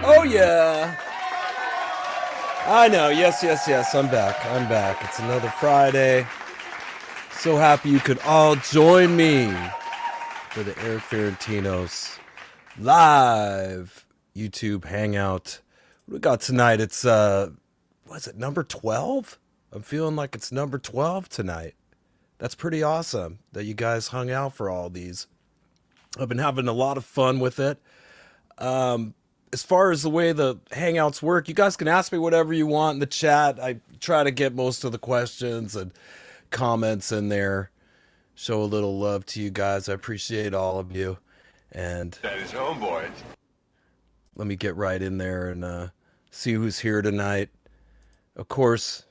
Oh yeah. I know. Yes, yes, yes. I'm back. I'm back. It's another Friday. So happy you could all join me for the Erik Ferentinos live YouTube Hangout. What we got tonight? It's what's it, number 12? I'm feeling like it's number 12 tonight. That's pretty awesome that you guys hung out for all these. I've been having a lot of fun with it. As far as the way the hangouts work, you guys can ask me whatever you want in the chat. I try to get most of the questions and comments in there. Show a little love to you guys. I appreciate all of you. And That is homeboy. let me get right in there and see who's here tonight. Of course,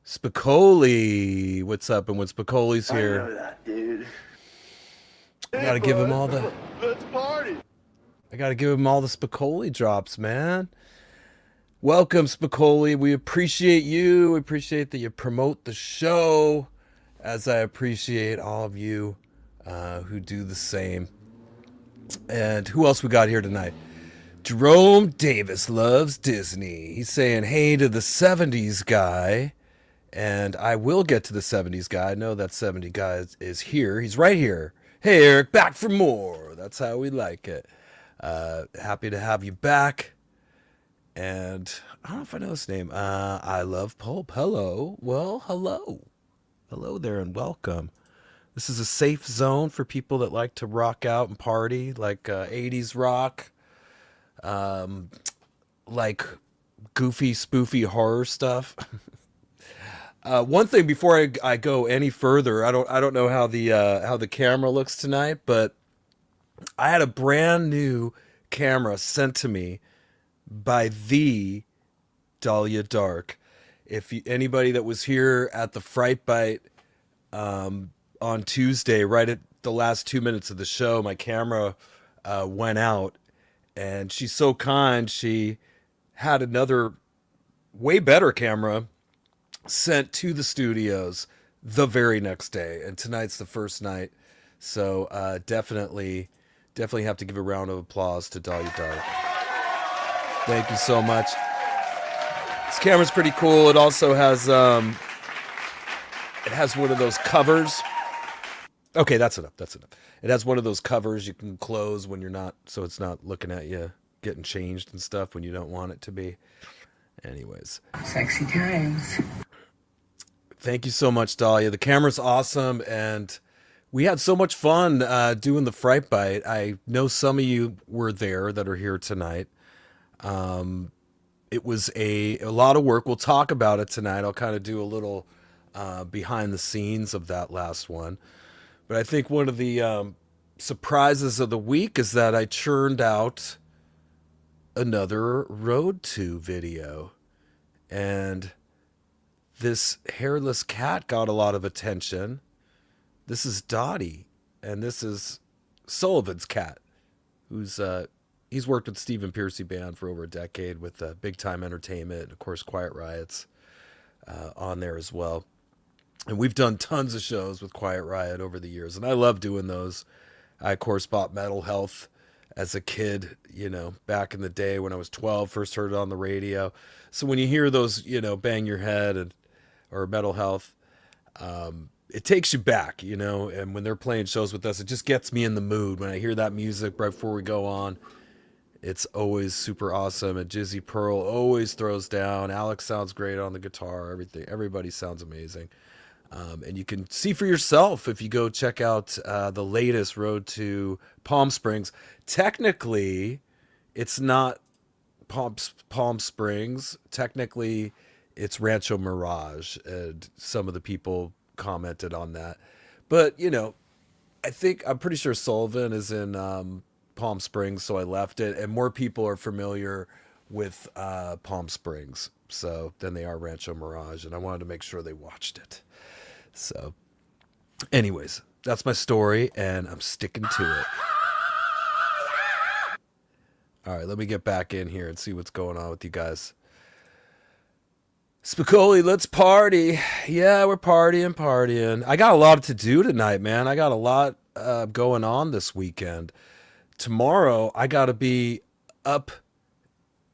Spicoli. What's up? And when Spicoli's I here, know that, dude. I gotta give him all the Let's party. I gotta give him all the Spicoli drops, man. Welcome, Spicoli. We appreciate you. We appreciate that you promote the show, as I appreciate all of you who do the same. And who else we got here tonight? Jerome Davis loves Disney. He's saying hey to the 70s guy. And I will get to the 70s guy. I know that 70 guy is here. He's right here. Hey, Eric, back for more. That's how we like it. Happy to have you back. And I don't know if I know his name. I love Pulp. Hello. Well, hello. Hello there and welcome. This is a safe zone for people that like to rock out and party, like 80s rock, like goofy, spoofy horror stuff. One thing before I go any further, I don't know how the camera looks tonight, but I had a brand new camera sent to me by the Dahlia Dark. If anybody that was here at the Frightbite on Tuesday, right at the last 2 minutes of the show, my camera went out, and she's so kind. She had another way better camera sent to the studios the very next day, and tonight's the first night. So definitely have to give a round of applause to Dahlia Dark. Thank you so much. This camera's pretty cool. It also has one of those covers. Okay, that's enough. That's enough. It has one of those covers you can close when you're not, so it's not looking at you getting changed and stuff when you don't want it to be. Anyways. Sexy times. Thank you so much, Dahlia. The camera's awesome, and we had so much fun doing the Fright Bite. I know some of you were there that are here tonight. It was a lot of work. We'll talk about it tonight. I'll kind of do a little behind the scenes of that last one. But I think one of the surprises of the week is that I churned out another Road to video. And this hairless cat got a lot of attention. This is Dottie, and this is Sullivan's cat, who's he's worked with Stephen Pearcy Band for over a decade with Big Time Entertainment, and of course Quiet Riot's on there as well. And we've done tons of shows with Quiet Riot over the years, and I love doing those. I of course bought Metal Health as a kid, back in the day when I was 12, first heard it on the radio. So when you hear those, Bang Your Head or Metal Health, it takes you back, and when they're playing shows with us, it just gets me in the mood. When I hear that music right before we go on, it's always super awesome. And Jizzy Pearl always throws down. Alex sounds great on the guitar, everybody sounds amazing. And you can see for yourself if you go check out the latest Road to Palm Springs. Technically, it's not Palm Springs. Technically, it's Rancho Mirage, and some of the people commented on that. But, I'm pretty sure Sullivan is in Palm Springs, so I left it. And more people are familiar with Palm Springs than they are Rancho Mirage, and I wanted to make sure they watched it. So, anyways, that's my story, and I'm sticking to it. All right, let me get back in here and see what's going on with you guys. Spicoli, let's party. Yeah, we're partying. I got a lot to do tonight, man. I got a lot going on this weekend. Tomorrow, I got to be up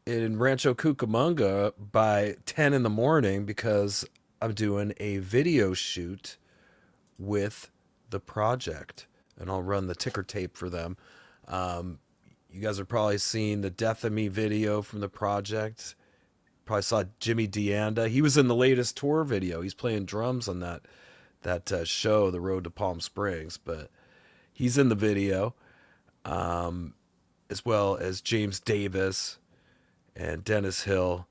in Rancho Cucamonga by 10 in the morning because I'm doing a video shoot with the project, and I'll run the ticker tape for them. Um, you guys are probably seeing the Death of Me video from the project. Probably saw Jimmy Deanda. He was in the latest tour video. He's playing drums on that show, The Road to Palm Springs. But he's in the video, as well as James Davis and Dennis Hill.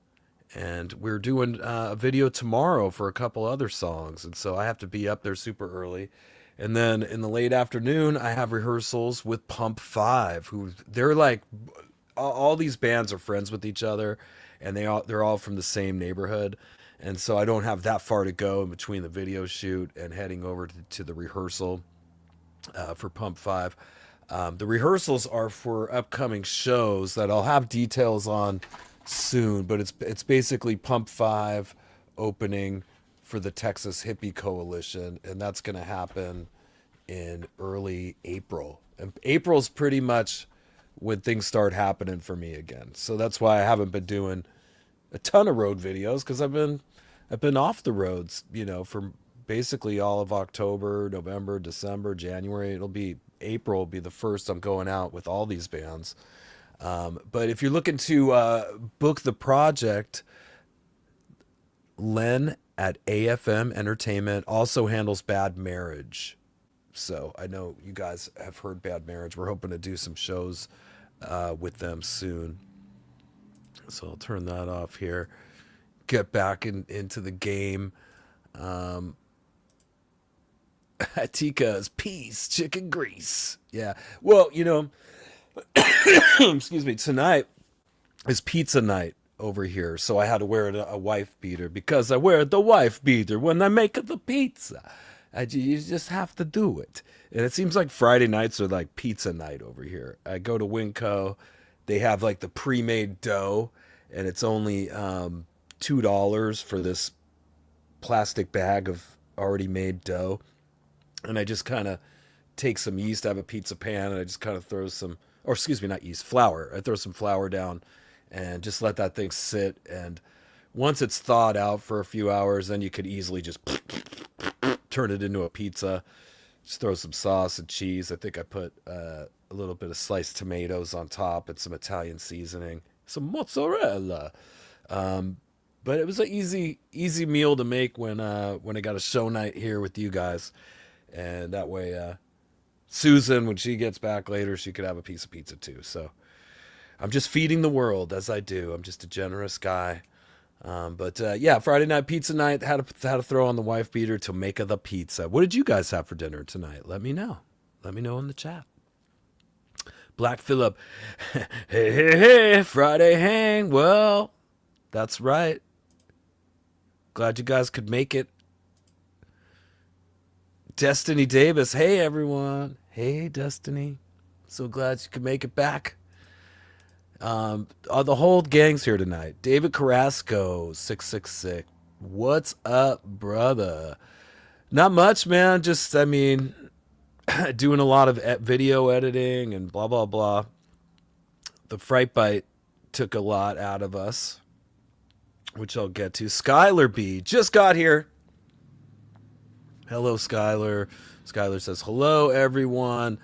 And we're doing a video tomorrow for a couple other songs, and so I have to be up there super early. And then in the late afternoon, I have rehearsals with Pump 5, who they're like all these bands are friends with each other, and they're all from the same neighborhood, and so I don't have that far to go in between the video shoot and heading over to the rehearsal for Pump 5. The rehearsals are for upcoming shows that I'll have details on soon, but it's basically Pump 5 opening for the Texas Hippie Coalition, and that's going to happen in early April. And April's pretty much when things start happening for me again. So that's why I haven't been doing a ton of road videos because I've been off the roads, for basically all of October, November, December, January. It'll be April will be the first I'm going out with all these bands. But if you're looking to book the project, Len at AFM Entertainment also handles Bad Marriage. So I know you guys have heard Bad Marriage. We're hoping to do some shows with them soon. So I'll turn that off here. Get back into the game. Tika's peace, chicken grease. Yeah. Well, excuse me, tonight is pizza night over here, so I had to wear a wife beater because I wear the wife beater when I make the pizza. You just have to do it. And it seems like Friday nights are like pizza night over here. I go to Winco, they have like the pre-made dough, and it's only $2 for this plastic bag of already made dough. And I just kind of take some yeast. I have a pizza pan, and I just kind of throw some, or excuse me, not yeast, flour. I throw some flour down and just let that thing sit. And once it's thawed out for a few hours, then you could easily just turn it into a pizza. Just throw some sauce and cheese. I think I put a little bit of sliced tomatoes on top and some Italian seasoning, some mozzarella. But it was an easy meal to make when I got a show night here with you guys. And that way, Susan, when she gets back later, she could have a piece of pizza too. So I'm just feeding the world as I do. I'm just a generous guy. But yeah, Friday night pizza night. Had to throw on the wife beater to make the pizza. What did you guys have for dinner tonight? Let me know. Let me know in the chat. Black Phillip, hey, Friday hang. Well, that's right. Glad you guys could make it. Destiny Davis, hey everyone. Hey Destiny. So glad you could make it back. The whole gang's here tonight. David Carrasco, 666. What's up, brother? Not much, man. Just, doing a lot of video editing and blah, blah, blah. The Frightbite took a lot out of us, which I'll get to. Skylar B just got here. Hello, Skylar. Skylar says, hello, everyone.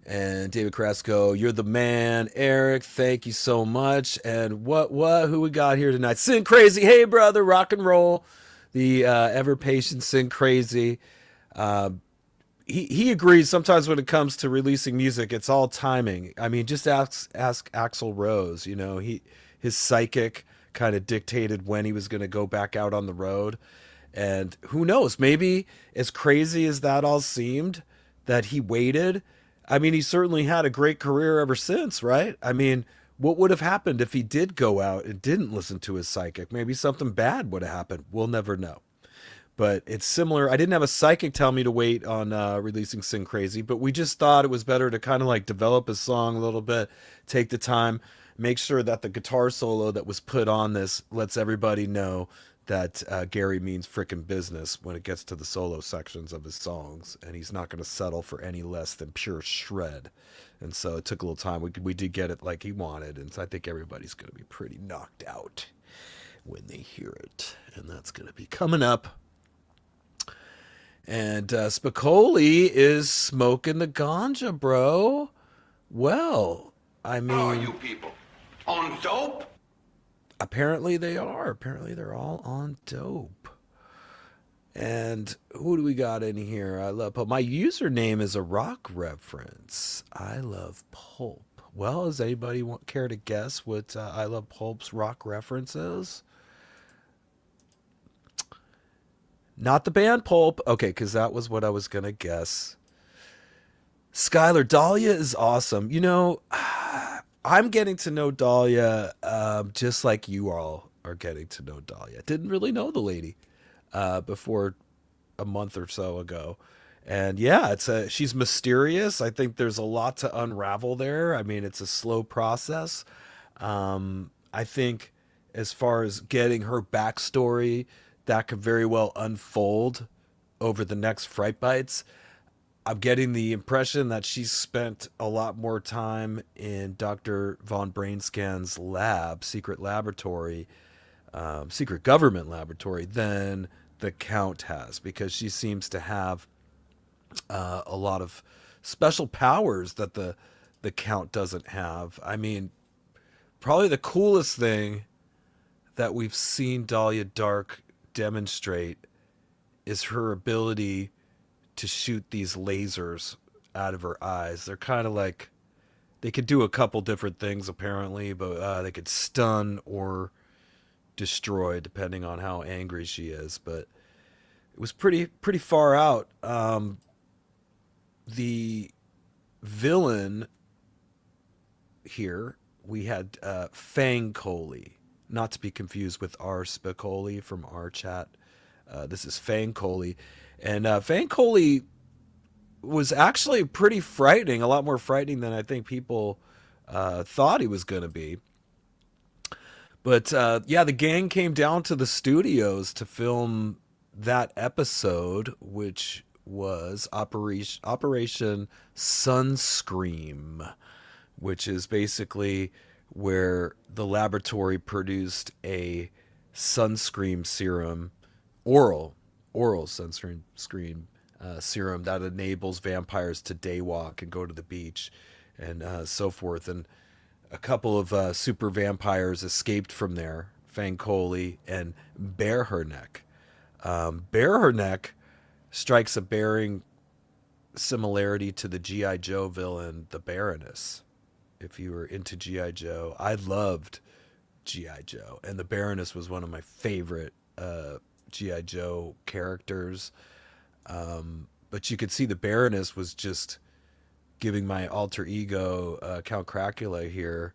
And David Carrasco, you're the man. Eric, thank you so much. And who we got here tonight? Sin Crazy. Hey, brother, rock and roll. The ever patient Sin Crazy. He agrees sometimes when it comes to releasing music, it's all timing. Just ask Axl Rose. His psychic kind of dictated when he was going to go back out on the road. And who knows, maybe as crazy as that all seemed, that he waited. He certainly had a great career ever since, right? What would have happened if he did go out and didn't listen to his psychic? Maybe something bad would have happened. We'll never know. But it's similar. I didn't have a psychic tell me to wait on releasing Sing Crazy, but we just thought it was better to kind of like develop his song a little bit, take the time, make sure that the guitar solo that was put on this lets everybody know that Gary means frickin' business when it gets to the solo sections of his songs, and he's not going to settle for any less than pure shred. And so it took a little time. We did get it like he wanted, and so I think everybody's going to be pretty knocked out when they hear it, and that's going to be coming up. And Spicoli is smoking the ganja, bro. Well, I How are mean, you people? On dope? apparently they are. Apparently they're all on dope. And who do we got in here? I love Pulp. My username is a rock reference. I love Pulp. Well, does anybody care to guess what I love Pulp's rock reference is? Not the band Pulp. Okay, because that was what I was going to guess. Skylar, Dahlia is awesome. You know, I'm getting to know Dahlia just like you all are getting to know Dahlia. Didn't really know the lady before a month or so ago. And yeah, she's mysterious. I think there's a lot to unravel there. I mean, it's a slow process. I think as far as getting her backstory, that could very well unfold over the next Fright Bites. I'm getting the impression that she's spent a lot more time in Dr. Von Brainscan's lab, secret laboratory, secret government laboratory, than the Count has, because she seems to have a lot of special powers that the Count doesn't have. I mean, probably the coolest thing that we've seen Dahlia Dark demonstrate is her ability to shoot these lasers out of her eyes. They're kind of like, they could do a couple different things apparently, but they could stun or destroy depending on how angry she is. But it was pretty far out. The villain here, we had Fang Coley, not to be confused with R. Spicoli from our chat. This is Fang Coley. And Fang Coley was actually pretty frightening, a lot more frightening than I think people thought he was going to be. But yeah, the gang came down to the studios to film that episode, which was Operation Sunscream, which is basically where the laboratory produced a sunscreen serum, oral sunscreen serum that enables vampires to daywalk and go to the beach and so forth. And a couple of super vampires escaped from there, Fang Coley and Bear Her Neck. Bear Her Neck strikes a bearing similarity to the G.I. Joe villain, the Baroness. If you were into G.I. Joe, I loved G.I. Joe, and the Baroness was one of my favorite G.I. Joe characters. But you could see the Baroness was just giving my alter ego, Count Cracula here,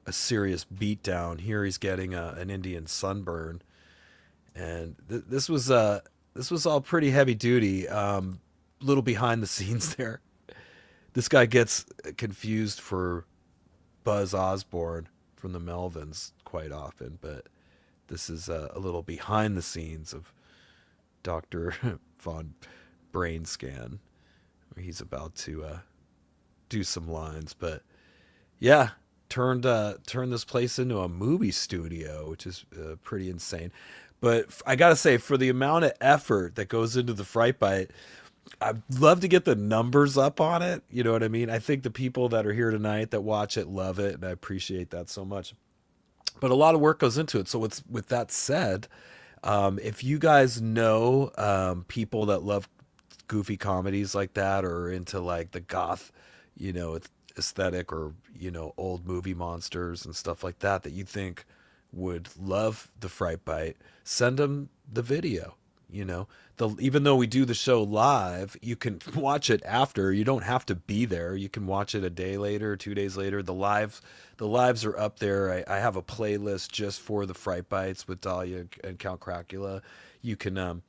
a serious beatdown. Here he's getting an Indian sunburn. And this was all pretty heavy duty. Little behind the scenes there. This guy gets confused for Buzz Osborne from the Melvins quite often, but this is a little behind the scenes of Dr. Von Brainscan, where he's about to do some lines. But yeah, turned this place into a movie studio, which is pretty insane. But I gotta say, for the amount of effort that goes into the Fright Bite, I'd love to get the numbers up on it. You know what I mean? I think the people that are here tonight that watch it love it, and I appreciate that so much. But a lot of work goes into it. So with that said, if you guys know people that love goofy comedies like that, or into like the goth, aesthetic, or old movie monsters and stuff like that, that you think would love the Fright Bite, send them the video. Even though we do the show live, you can watch it after. You don't have to be there. You can watch it a day later, 2 days later. The lives are up there. I have a playlist just for the Fright Bites with Dahlia and Count Cracula. You can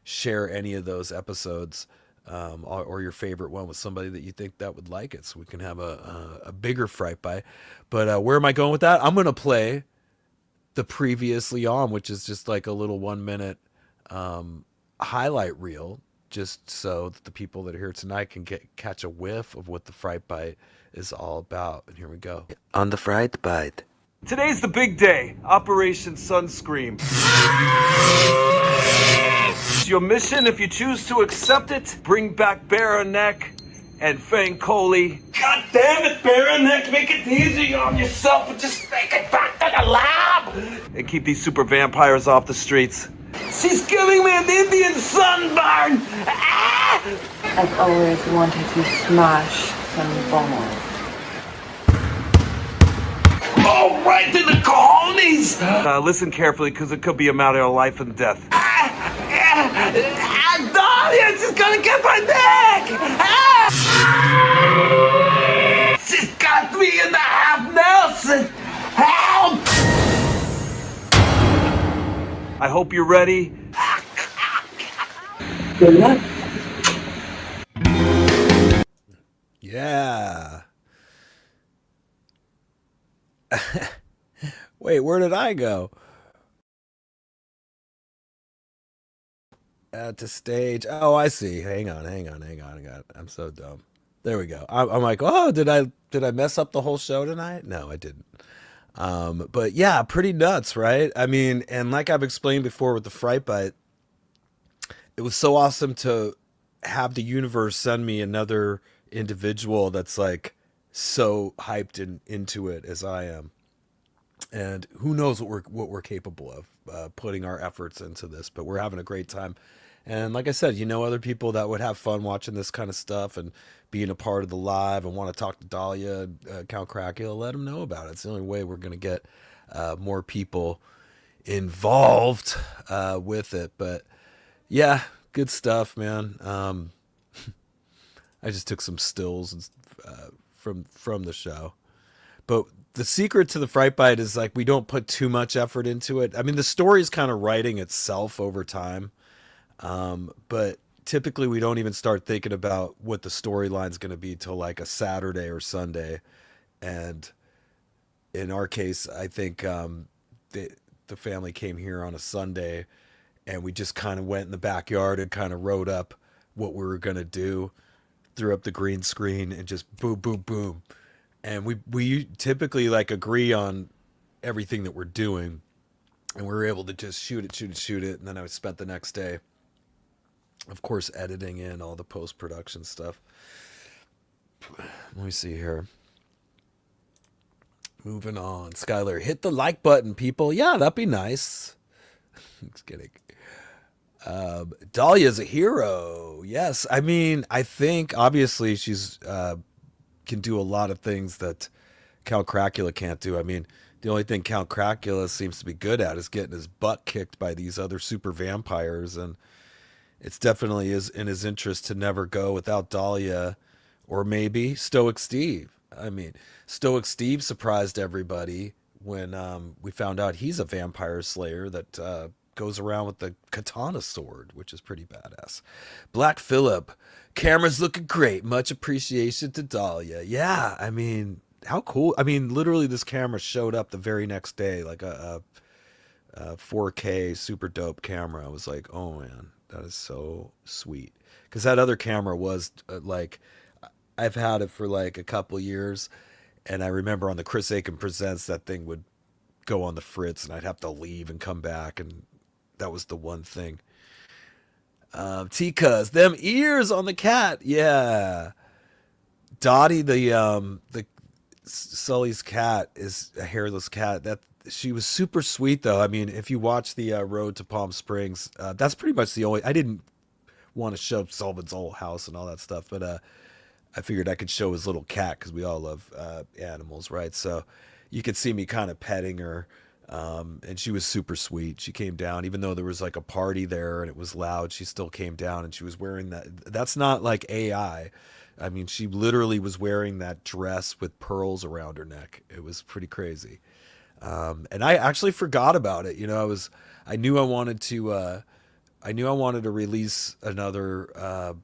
share any of those episodes, or your favorite one with somebody that you think that would like it, so we can have a bigger Fright Bite. But where am I going with that? I'm going to play the previously on, which is just like a little 1 minute highlight reel, just so that the people that are here tonight can catch a whiff of what the Fright Bite is all about. And here we go. On the Fright Bite. Today's the big day, Operation Sunscream. It's your mission, if you choose to accept it, bring back Baroneck and Fang Coley. God damn it, Baroneck, make it easy on yourself and just take it back to the lab! And keep these super vampires off the streets. She's giving me an Indian sunburn! Ah! I've always wanted to smash some bones. Oh, right to the cojones! Listen carefully, because it could be a matter of life and death. Dahlia, she's gonna get my neck! Ah! She's got 3.5 Nelson! Help! I hope you're ready. Good luck. Yeah. Wait, where did I go? At the stage. Oh, I see. Hang on. I'm so dumb. There we go. I'm like, oh, did I mess up the whole show tonight? No, I didn't. But yeah, pretty nuts, right? I mean, and like I've explained before with the Fright Bite, it was so awesome to have the universe send me another individual that's like so hyped and into it as I am. And who knows what we're capable of putting our efforts into this, but we're having a great time. And like I said, other people that would have fun watching this kind of stuff and being a part of the live and want to talk to Dahlia, Count Cracula, let them know about it. It's the only way we're going to get more people involved with it. But yeah, good stuff, man. I just took some stills from the show. But the secret to the Fright Bite is like we don't put too much effort into it. I mean, the story is kind of writing itself over time. But typically we don't even start thinking about what the storyline's going to be till like a Saturday or Sunday. And in our case, I think the family came here on a Sunday and we just kind of went in the backyard and kind of wrote up what we were going to do, threw up the green screen and just boom, boom, boom. And we typically like agree on everything that we're doing, and we were able to just shoot it. And then I spent the next day, of course, editing in all the post-production stuff. Let me see here. Moving on. Skylar, hit the like button, people. Yeah, that'd be nice. Just kidding. Dahlia's a hero. Yes. I mean, I think obviously she's can do a lot of things that Count Cracula can't do. I mean, the only thing Count Cracula seems to be good at is getting his butt kicked by these other super vampires, and it's definitely is in his interest to never go without Dahlia, or maybe Stoic Steve. I mean, Stoic Steve surprised everybody when we found out he's a vampire slayer that goes around with the katana sword, which is pretty badass. Black Phillip, camera's looking great. Much appreciation to Dahlia. Yeah, I mean, how cool. I mean, literally this camera showed up the very next day, like a 4K super dope camera. I was like, oh man, that is so sweet. Because that other camera was like, I've had it for like a couple years, and I remember on the Chris Aiken Presents, that thing would go on the fritz, and I'd have to leave and come back, and that was the one thing. T-Cuz, them ears on the cat, yeah. Dottie, the Sully's cat is a hairless cat. That she was super sweet though. I mean, if you watch the Road to Palm Springs, that's pretty much the only. I didn't want to show Sullivan's whole house and all that stuff, but I figured I could show his little cat because we all love animals, right? So you could see me kind of petting her, and she was super sweet. She came down, even though there was like a party there and it was loud. She still came down, and she was wearing that. That's not like AI. I mean, she literally was wearing that dress with pearls around her neck. It was pretty crazy. And I actually forgot about it. I knew I wanted to release another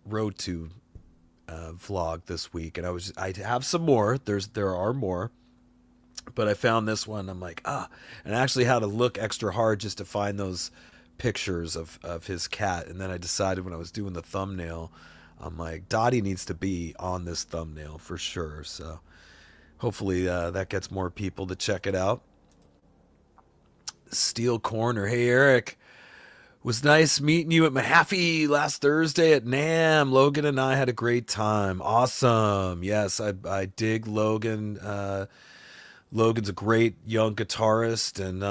Road to vlog this week, and I have some more. There are more, But I found this one. I'm like, and I actually had to look extra hard just to find those pictures of his cat. And then I decided when I was doing the thumbnail, I'm like, Dottie needs to be on this thumbnail for sure. So hopefully that gets more people to check it out. Steel Corner. Hey, Eric. Was nice meeting you at Mahaffey last Thursday at NAMM. Logan and I had a great time. Awesome. Yes, I dig Logan. Logan's a great young guitarist, and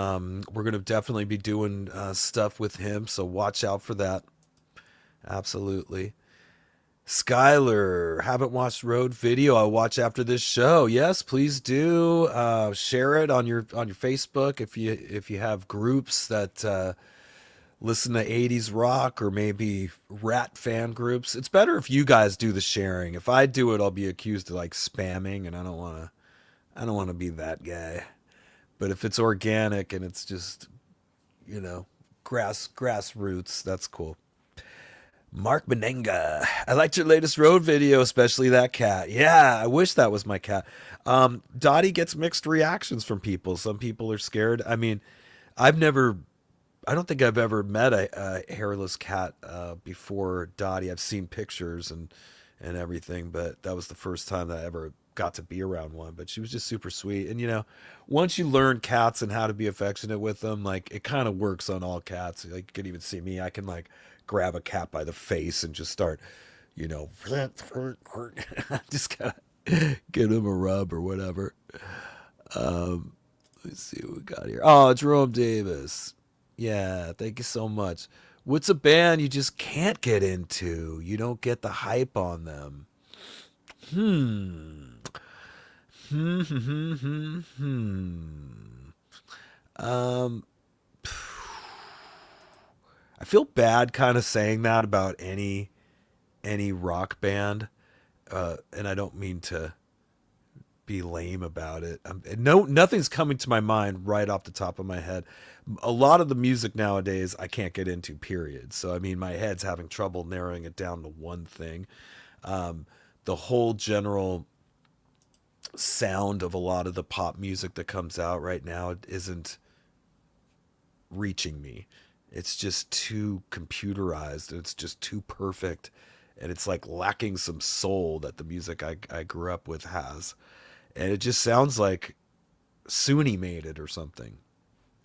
we're going to definitely be doing stuff with him, so watch out for that. Absolutely. Skylar, haven't watched Road Video. I'll watch after this show. Yes, please do. Share it on your Facebook if you have groups that listen to 80s rock or maybe Ratt fan groups. It's better if you guys do the sharing. If I do it, I'll be accused of like spamming, and I don't want to be that guy. But if it's organic and it's just, grassroots, that's cool. Mark Benenga. I liked your latest road video, especially that cat. Yeah, I wish that was my cat. Dottie gets mixed reactions from people. Some people are scared. I mean, I've never, I don't think I've ever met a hairless cat before Dottie. I've seen pictures and everything, but that was the first time that I ever got to be around one. But she was just super sweet. And once you learn cats and how to be affectionate with them, like it kind of works on all cats. Like you can even see me. I can like grab a cat by the face and just start, just gotta give him a rub or whatever. Let's see what we got here. Oh, Jerome Davis. Yeah, thank you so much. What's a band you just can't get into? You don't get the hype on them. Hmm. Hmm. Hmm. Hmm. Hmm. Um. I feel bad kind of saying that about any rock band, and I don't mean to be lame about it. No, nothing's coming to my mind right off the top of my head. A lot of the music nowadays I can't get into. Period. So I mean, my head's having trouble narrowing it down to one thing. The whole general sound of a lot of the pop music that comes out right now isn't reaching me. It's just too computerized. It's just too perfect. And it's like lacking some soul that the music I grew up with has. And it just sounds like Suni made it or something,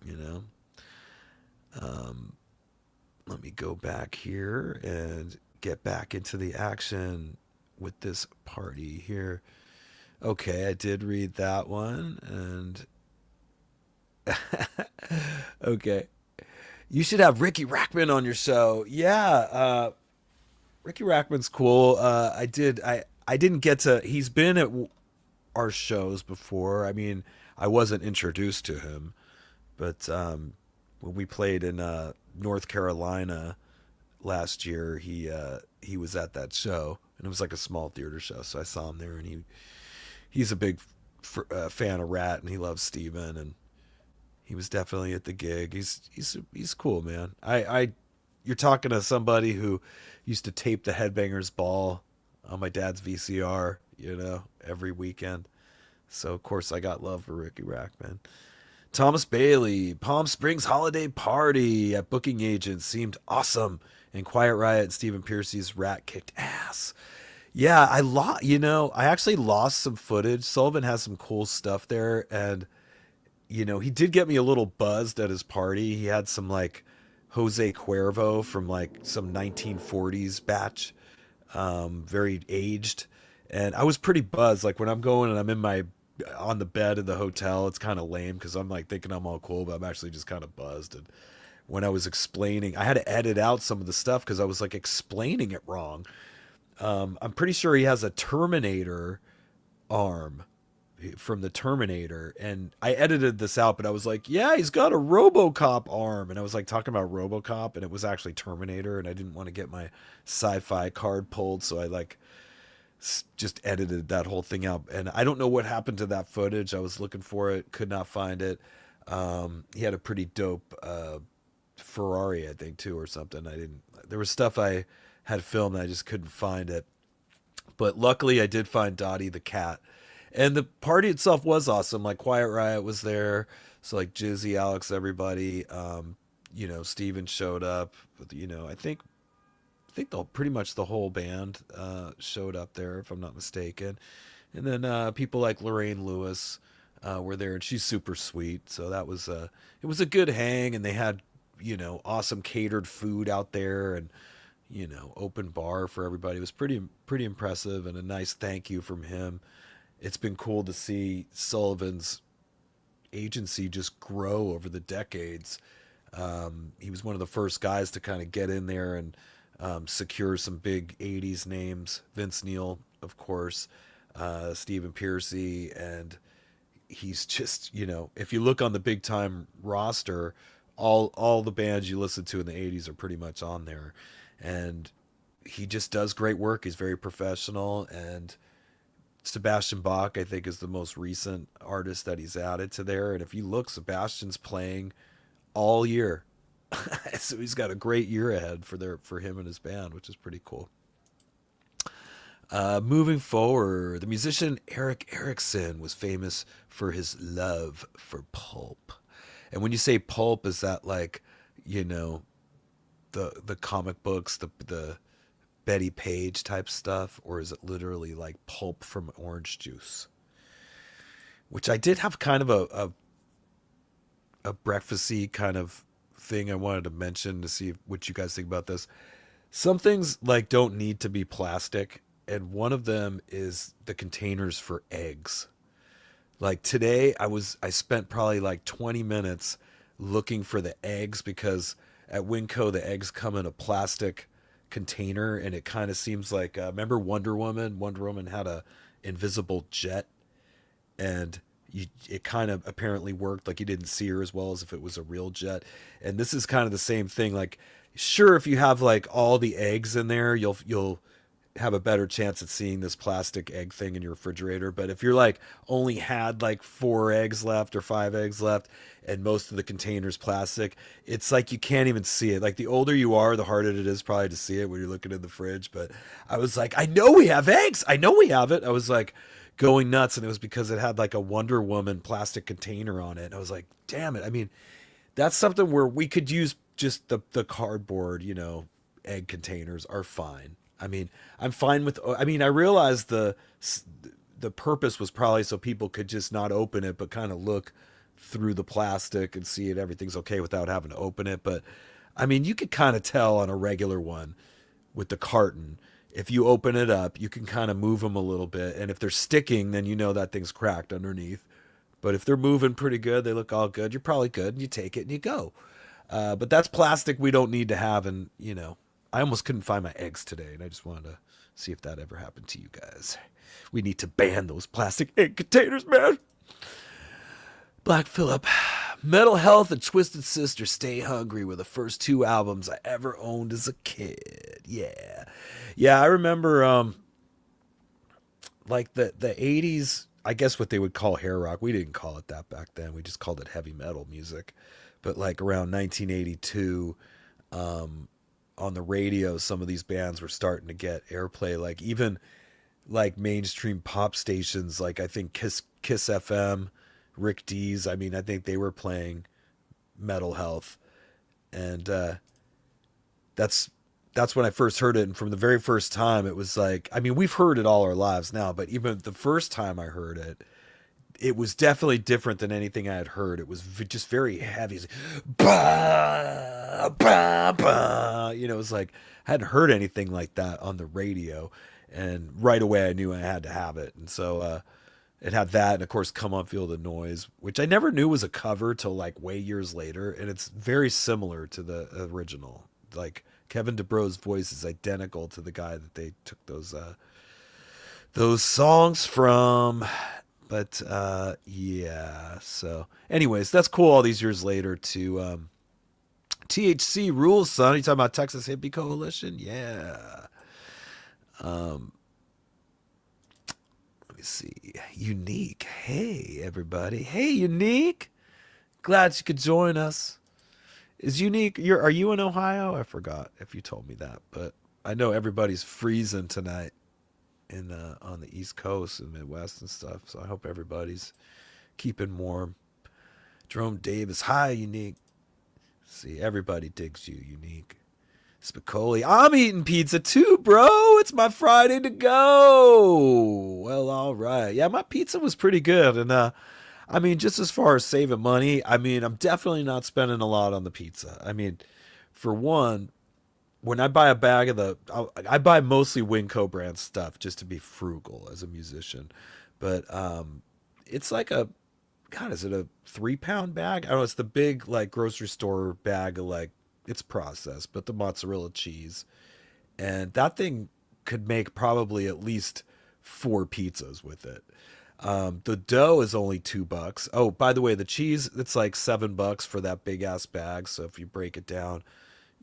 you know? Let me go back here and get back into the action with this party here. Okay, I did read that one. And okay. You should have Ricky Rackman on your show. Yeah, Ricky Rackman's cool. I didn't get to. He's been at our shows before. I mean, I wasn't introduced to him, but when we played in North Carolina last year, he was at that show, and it was like a small theater show. So I saw him there, and he's a big fan of Ratt, and he loves Steven, and he was definitely at the gig. He's cool, man. You're talking to somebody who used to tape the Headbangers Ball on my dad's VCR, every weekend. So of course I got love for Ricky Rackman. Thomas Bailey, Palm Springs holiday party at booking agent seemed awesome, and Quiet Riot and Stephen Pearcy's Ratt kicked ass. Yeah, I actually lost some footage. Sullivan has some cool stuff there, and he did get me a little buzzed at his party. He had some like Jose Cuervo from like some 1940s batch, very aged, and I was pretty buzzed. Like when I'm going and I'm on the bed in the hotel, it's kind of lame because I'm like thinking I'm all cool, but I'm actually just kind of buzzed. And when I was explaining, I had to edit out some of the stuff because I was like explaining it wrong. I'm pretty sure he has a Terminator arm from the Terminator, and I edited this out, but I was like, yeah, he's got a RoboCop arm, and I was like talking about RoboCop, and it was actually Terminator, and I didn't want to get my sci-fi card pulled, so I like just edited that whole thing out. And I don't know what happened to that footage. I was looking for it, could not find it. He had a pretty dope Ferrari, I think, too, or something. There was stuff I had filmed and I just couldn't find it, but luckily I did find Dottie the cat. And the party itself was awesome. Like Quiet Riot was there, so like Jizzy, Alex, everybody. Steven showed up. I think the pretty much the whole band showed up there, if I'm not mistaken. And then people like Lorraine Lewis were there, and she's super sweet. So it was a good hang, and they had awesome catered food out there, and open bar for everybody. It was pretty impressive, and a nice thank you from him. It's been cool to see Sullivan's agency just grow over the decades. He was one of the first guys to kind of get in there and secure some big 80s names. Vince Neil, of course, Stephen Pearcy, and he's just, if you look on the big time roster, all the bands you listen to in the 80s are pretty much on there. And he just does great work. He's very professional, and Sebastian Bach, I think, is the most recent artist that he's added to there. And if you look, Sebastian's playing all year. So he's got a great year ahead for him and his band, which is pretty cool. Moving forward, the musician Eric Erickson was famous for his love for pulp. And when you say pulp, is that like, you know, the comic books, the Betty Page type stuff, or is it literally like pulp from orange juice? Which I did have kind of a breakfasty kind of thing I wanted to mention to see what you guys think about this. Some things like don't need to be plastic, and one of them is the containers for eggs. Like today I spent probably like 20 minutes looking for the eggs because at Winco the eggs come in a plastic container, and it kind of seems like remember Wonder Woman? Wonder Woman had a invisible jet, and it kind of apparently worked. Like you didn't see her as well as if it was a real jet. And this is kind of the same thing. Like, sure, if you have like all the eggs in there, you'll have a better chance at seeing this plastic egg thing in your refrigerator. But if you're like only had like 4 eggs left or 5 eggs left, and most of the container's plastic, it's like you can't even see it. Like the older you are, the harder it is probably to see it when you're looking in the fridge. But I was like, I know we have eggs. I know we have it. I was like going nuts, and it was because it had like a Wonder Woman plastic container on it. And I was like, damn it. I mean, that's something where we could use just the cardboard, egg containers are fine. I mean, I'm fine with, I mean, I realized the purpose was probably so people could just not open it, but kind of look through the plastic and see it, everything's okay without having to open it. But I mean, you could kind of tell on a regular one with the carton, if you open it up, you can kind of move them a little bit. And if they're sticking, then you know that thing's cracked underneath. But if they're moving pretty good, they look all good, you're probably good, and you take it and you go. But that's plastic we don't need to have. And, I almost couldn't find my eggs today, and I just wanted to see if that ever happened to you guys. We need to ban those plastic egg containers, man. Black Phillip. Metal Health and Twisted Sister Stay Hungry were the first 2 albums I ever owned as a kid. Yeah. Yeah, I remember like the 80s, I guess what they would call hair rock. We didn't call it that back then. We just called it heavy metal music. But like around 1982, on the radio, some of these bands were starting to get airplay. Like even like mainstream pop stations, like I think Kiss FM, Rick Dees. I mean, I think they were playing Metal Health, and that's when I first heard it. And from the very first time, it was like, I mean, we've heard it all our lives now, but even the first time I heard it, it was definitely different than anything I had heard. It was just very heavy. It was like, bah, bah, bah. It was like I hadn't heard anything like that on the radio, and right away I knew I had to have it. And so it had that, and of course, "Come On Feel the Noise," which I never knew was a cover till like way years later, and it's very similar to the original. Like Kevin DuBro's voice is identical to the guy that they took those songs from. But yeah, so anyways, that's cool all these years later to THC rules, son. You talking about Texas Hippie Coalition? Yeah. Let me see. Unique. Hey, everybody. Hey, Unique. Glad you could join us. Is Unique, are you in Ohio? I forgot if you told me that, but I know everybody's freezing tonight in on the East Coast and Midwest and stuff. So I hope everybody's keeping warm. Jerome Davis, hi, Unique. See, everybody digs you, Unique. Spicoli, I'm eating pizza too, bro. It's my Friday to go. Well, all right. Yeah, my pizza was pretty good. And I mean, just as far as saving money, I mean, I'm definitely not spending a lot on the pizza. I mean, for one, when I buy a bag of I buy mostly Winco brand stuff just to be frugal as a musician. But it's like God, is it a 3 pound bag? I don't know. It's the big like grocery store bag of like, it's processed, but the mozzarella cheese. And that thing could make probably at least 4 pizzas with it. The dough is only $2. Oh, by the way, the cheese, it's like $7 for that big ass bag. So if you break it down,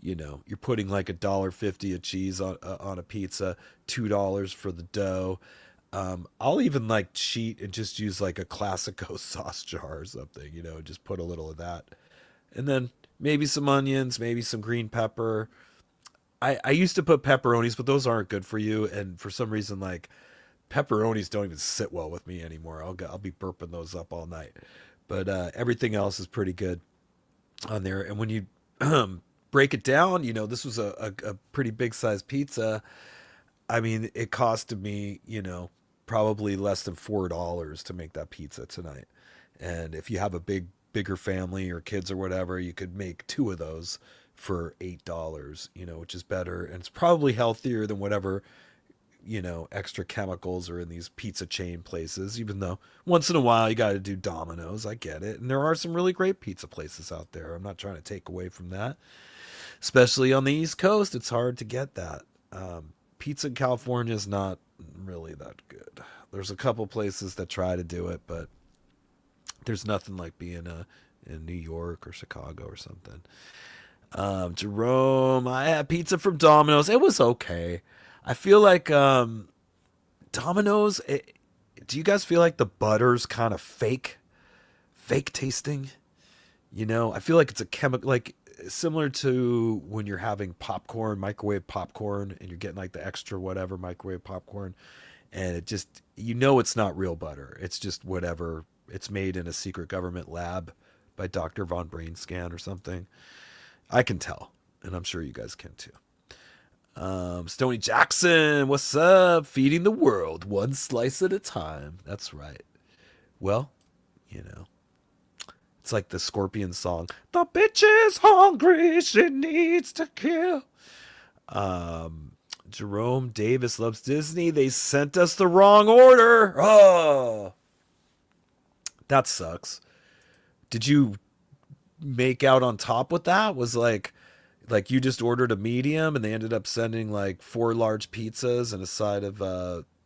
you're putting like $1.50 of cheese on a pizza, $2 for the dough. I'll even like cheat and just use like a Classico sauce jar or something, just put a little of that. And then maybe some onions, maybe some green pepper. I used to put pepperonis, but those aren't good for you. And for some reason, like pepperonis don't even sit well with me anymore. I'll be burping those up all night. But everything else is pretty good on there. And when you break it down, this was a pretty big size pizza. I mean, it costed me, probably less than $4 to make that pizza tonight. And if you have a bigger family or kids or whatever, you could make 2 of those for $8, which is better. And it's probably healthier than whatever, extra chemicals are in these pizza chain places, even though once in a while you got to do Domino's. I get it. And there are some really great pizza places out there. I'm not trying to take away from that. Especially on the East Coast, it's hard to get that. Pizza in California is not really that good. There's a couple places that try to do it, but there's nothing like being in New York or Chicago or something. Jerome, I had pizza from Domino's. It was okay. I feel like Domino's. Do you guys feel like the butter's kind of fake tasting? I feel like it's a chemical, like similar to when you're having popcorn, microwave popcorn, and you're getting like the extra whatever microwave popcorn, and it just it's not real butter. It's just whatever. It's made in a secret government lab by Dr. Von Brainscan or something. I can tell, and I'm sure you guys can too. Stony Jackson, what's up? Feeding the world one slice at a time. That's right. Well, it's like the Scorpion song. The bitch is hungry. She needs to kill. Jerome Davis loves Disney. They sent us the wrong order. Oh, that sucks. Did you make out on top with that? Was like you just ordered a medium and they ended up sending like 4 large pizzas and a side of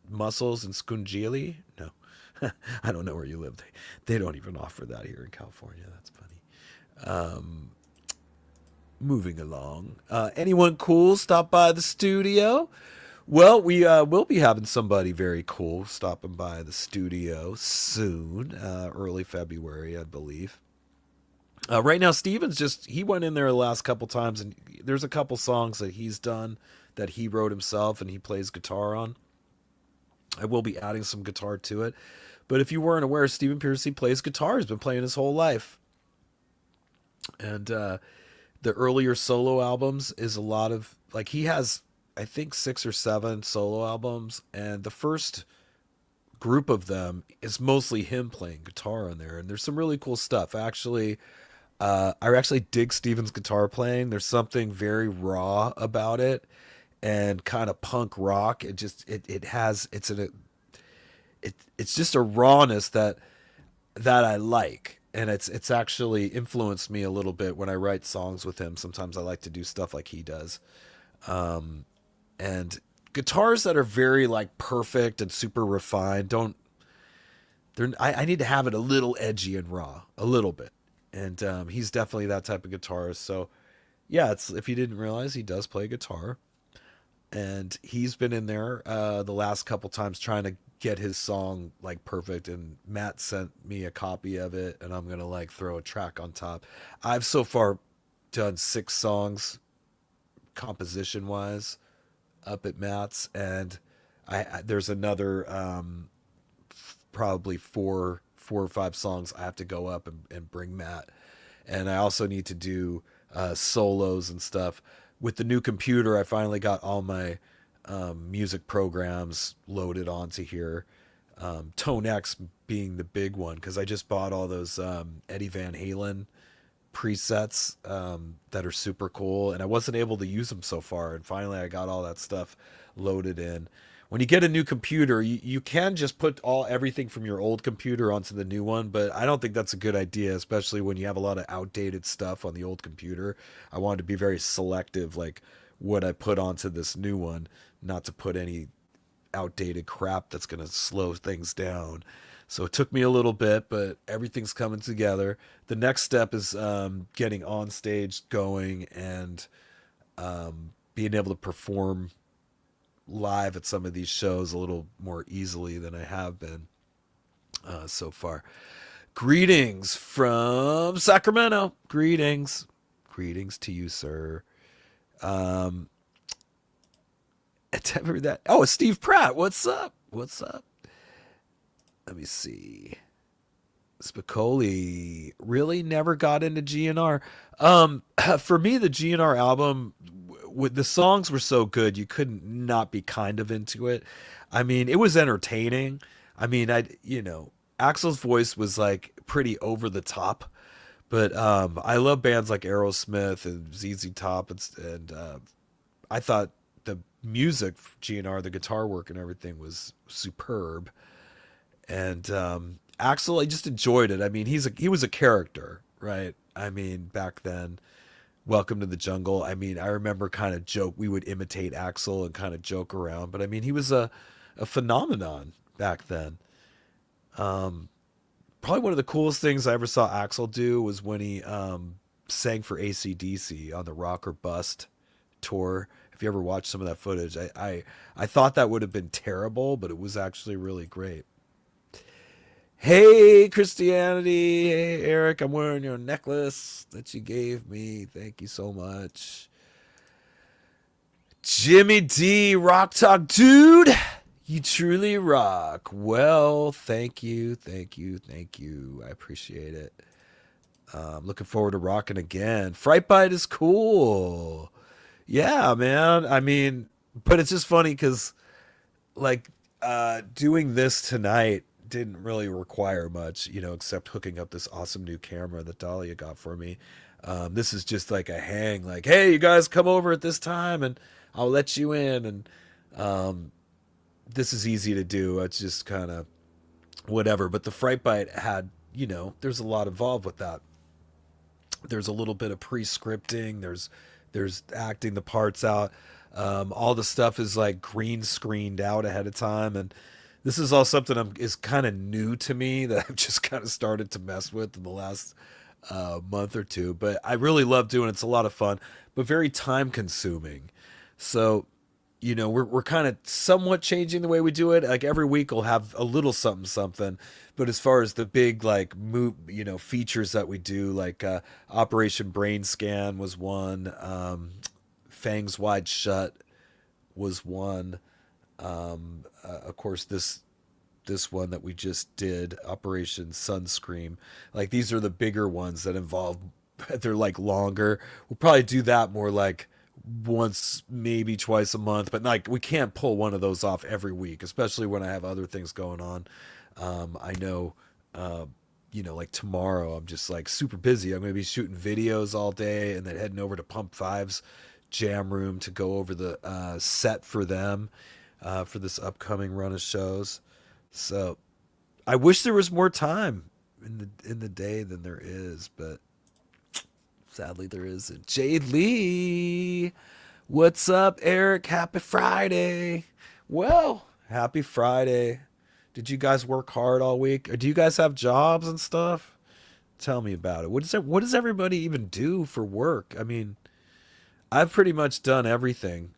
mussels and scungili? No. I don't know where you live. They don't even offer that here in California. That's funny. Moving along. Anyone cool stop by the studio? Well, we will be having somebody very cool stopping by the studio soon, early February, I believe. Right now, he went in there the last couple times, and there's a couple songs that he's done that he wrote himself and he plays guitar on. I will be adding some guitar to it. But if you weren't aware, Stephen Pearcy plays guitar. He's been playing his whole life. And the earlier solo albums is a lot of, like, he has, I think, 6 or 7 solo albums. And the first group of them is mostly him playing guitar on there. And there's some really cool stuff. I actually dig Steven's guitar playing. There's something very raw about it and kind of punk rock. It's just a rawness that I like. And it's actually influenced me a little bit when I write songs with him. Sometimes I like to do stuff like he does. And guitars that are very like perfect and super refined I need to have it a little edgy and raw, a little bit. And he's definitely that type of guitarist. So yeah, if you didn't realize, he does play guitar. And he's been in there the last couple times trying to get his song like perfect, and Matt sent me a copy of it, and I'm gonna like throw a track on top. I've so far done 6 songs composition wise up at Matt's, and There's another probably four or five songs I have to go up and bring Matt, and I also need to do solos and stuff. With the new computer, I finally got all my music programs loaded onto here. Tone X being the big one because I just bought all those Eddie Van Halen presets that are super cool, and I wasn't able to use them so far. And finally, I got all that stuff loaded in. When you get a new computer, you can just put everything from your old computer onto the new one, but I don't think that's a good idea, especially when you have a lot of outdated stuff on the old computer. I wanted to be very selective, like what I put onto this new one, not to put any outdated crap that's going to slow things down. So it took me a little bit, but everything's coming together. The next step is getting on stage going and being able to perform live at some of these shows a little more easily than I have been so far. Greetings from Sacramento. Greetings. Greetings to you, sir. That. Oh, it's Steve Pratt. What's up? What's up? Let me see. Spicoli really never got into GNR. For me, the GNR album, with the songs were so good, you couldn't not be kind of into it. I mean, it was entertaining. I mean, Axl's voice was like pretty over the top, but I love bands like Aerosmith and ZZ Top, and I thought the music, GNR, the guitar work and everything was superb. And Axl, I just enjoyed it. I mean, he was a character, right? I mean, back then, Welcome to the Jungle. I mean, I remember kind of we would imitate Axl and kind of joke around, but I mean, he was a phenomenon back then. Probably one of the coolest things I ever saw Axl do was when he sang for AC/DC on the Rock or Bust tour. If you ever watched some of that footage, I thought that would have been terrible, but it was actually really great. Hey, Christianity. Hey, Eric, I'm wearing your necklace that you gave me. Thank you so much. Jimmy D, Rock Talk Dude. You truly rock. Well, thank you. Thank you. Thank you. I appreciate it. Looking forward to rocking again. Frightbite is cool. Yeah, man. I mean, but it's just funny because, like, doing this tonight didn't really require much, except hooking up this awesome new camera that Dahlia got for me. This is just like a hang, like, hey, you guys come over at this time and I'll let you in. And this is easy to do. It's just kind of whatever. But the Frightbite had, there's a lot involved with that. There's a little bit of pre-scripting. There's acting the parts out. All the stuff is like green screened out ahead of time. And this is all something is kind of new to me that I've just kind of started to mess with in the last month or two. But I really love doing it. It's a lot of fun, but very time consuming. So, we're kind of somewhat changing the way we do it. Like every week we'll have a little something. But as far as the big like features that we do, like Operation Brain Scan was one, Fangs Wide Shut was one. Of course, this one that we just did, Operation Sunscream. Like these are the bigger ones that involve. They're like longer. We'll probably do that more like once, maybe twice a month. But like we can't pull one of those off every week, especially when I have other things going on. I know. Like tomorrow, I'm just like super busy. I'm going to be shooting videos all day and then heading over to Pump5's jam room to go over the set for them. For this upcoming run of shows. So I wish there was more time in the day than there is, but sadly there isn't. Jade Lee, what's up, Eric? Happy Friday. Well, happy Friday. Did you guys work hard all week? Or do you guys have jobs and stuff? Tell me about it. What does everybody even do for work? I mean, I've pretty much done everything.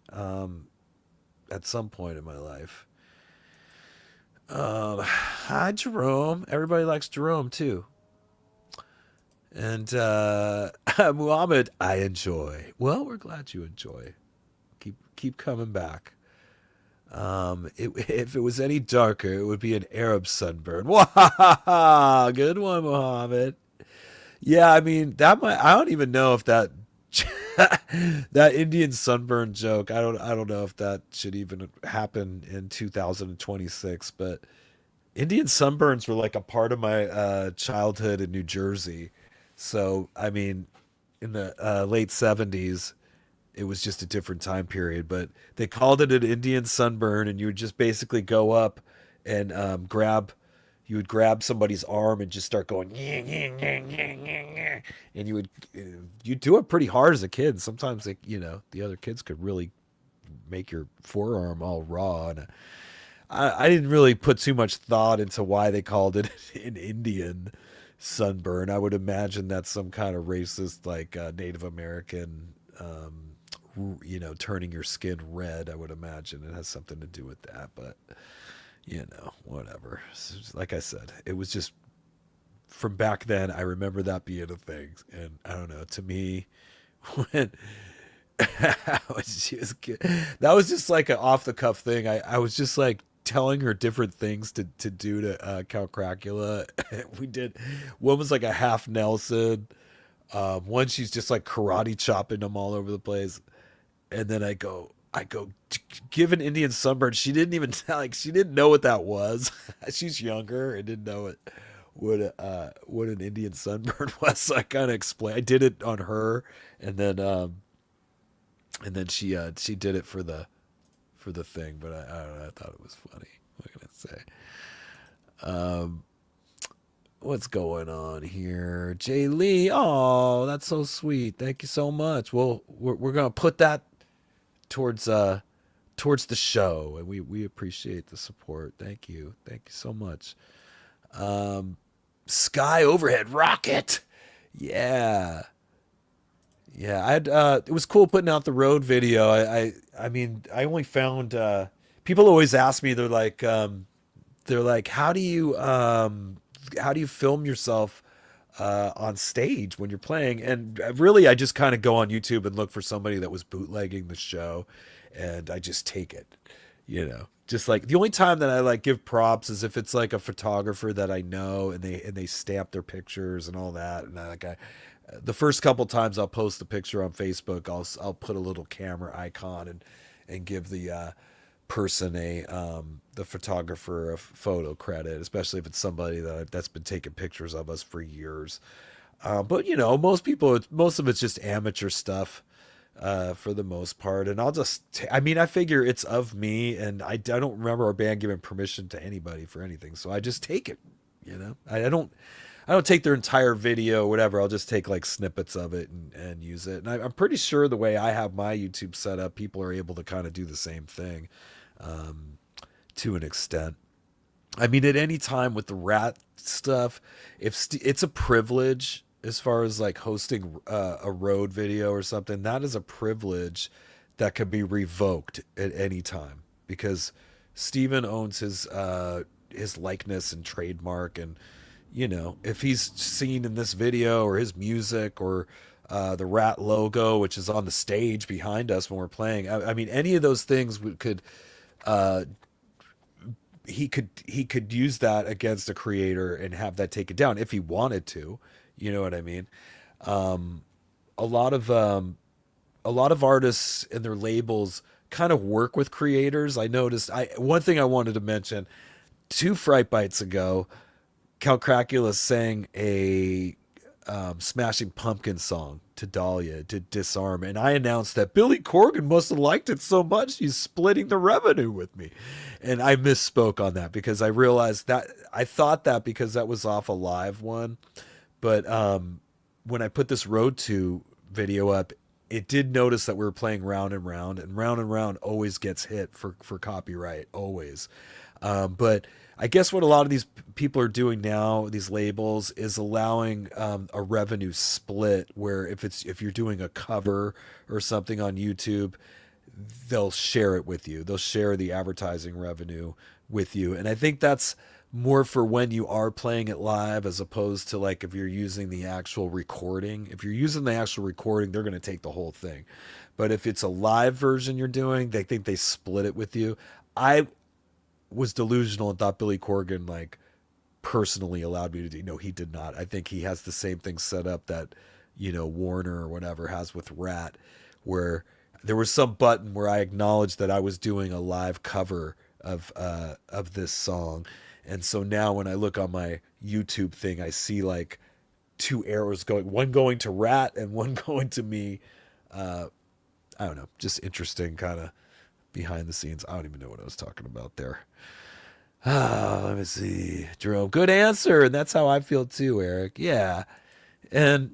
At some point in my life. Hi, Jerome. Everybody likes Jerome, too. And Muhammad, I enjoy. Well, we're glad you enjoy. Keep coming back. If it was any darker, it would be an Arab sunburn. Wow, good one, Mohammed. Yeah, I mean that might. I don't even know if that that Indian sunburn joke. I don't know if that should even happen in 2026. But Indian sunburns were like a part of my childhood in New Jersey. So I mean, in the late '70s, it was just a different time period. But they called it an Indian sunburn, and you would just basically go up and grab. You would grab somebody's arm and just start going, "Yeah, yeah, yeah, yeah, yeah, yeah," and you do it pretty hard as a kid. Sometimes, like, the other kids could really make your forearm all raw. And I didn't really put too much thought into why they called it an Indian sunburn. I would imagine that's some kind of racist, like Native American, turning your skin red. I would imagine it has something to do with that, but whatever. Like I said, it was just from back then. I remember that being a thing, and I don't know. To me, when when she was kid, that was just like an off the cuff thing. I was just like telling her different things to do to Count Cracula. We did one was like a half Nelson. One she's just like karate chopping them all over the place, and then I go give an Indian sunburn. She didn't even like she didn't know what that was. She's younger and didn't know what an Indian sunburn was. So I kind of explained. I did it on her, and then she did it for the thing. But I don't know. I thought it was funny. What can I say? What's going on here? Jay Lee. Oh, that's so sweet. Thank you so much. Well, we're gonna put that towards towards the show, and we appreciate the support. Thank you so much. Sky overhead rocket. Yeah, yeah. It was cool putting out the road video. I mean, I only found people always ask me. They're like, how do you film yourself on stage when you're playing? And really, I just kind of go on YouTube and look for somebody that was bootlegging the show, and I just take it. Just like the only time that I like give props is if it's like a photographer that I know, and they stamp their pictures and all that. And the first couple times I'll post the picture on Facebook, I'll put a little camera icon and give the person the photographer a photo credit, especially if it's somebody that's been taking pictures of us for years. But most of it's just amateur stuff for the most part, and I mean, I figure it's of me, and I don't remember our band giving permission to anybody for anything, so I just take it. I don't take their entire video or whatever. I'll just take like snippets of it and use it. And I'm pretty sure the way I have my YouTube set up, people are able to kind of do the same thing to an extent. I mean, at any time with the rat stuff, it's a privilege as far as like hosting a road video or something. That is a privilege that can be revoked at any time because Steven owns his likeness and trademark, and if he's seen in this video or his music or the rat logo, which is on the stage behind us when we're playing, I mean, any of those things could uh, he could use that against a creator and have that taken down if he wanted to. You know what I mean? Um, a lot of a lot of artists and their labels kind of work with creators. I noticed. I One thing I wanted to mention: two Fright Bites ago, Count Cracula sang a Smashing Pumpkins song to Dahlia to Disarm, and I announced that Billy Corgan must have liked it so much he's splitting the revenue with me, and I misspoke on that because I realized that I thought that because that was off a live one, but when I put this Road to video up, it did notice that we were playing Round and Round always gets hit for copyright, always. But I guess what a lot of these people are doing now, these labels, is allowing a revenue split where if you're doing a cover or something on YouTube, they'll share it with you. They'll share the advertising revenue with you. And I think that's more for when you are playing it live as opposed to like if you're using the actual recording. If you're using the actual recording, they're going to take the whole thing. But if it's a live version you're doing, they think they split it with you. I was delusional and thought Billy Corgan like personally allowed me to do. No, he did not. I think he has the same thing set up that, Warner or whatever has with Ratt, where there was some button where I acknowledged that I was doing a live cover of this song. And so now when I look on my YouTube thing, I see like two arrows going, one going to Ratt and one going to me. I don't know, just interesting kind of behind the scenes. I don't even know what I was talking about there. Let me see. Jerome, good answer. And that's how I feel too, Eric. Yeah. And,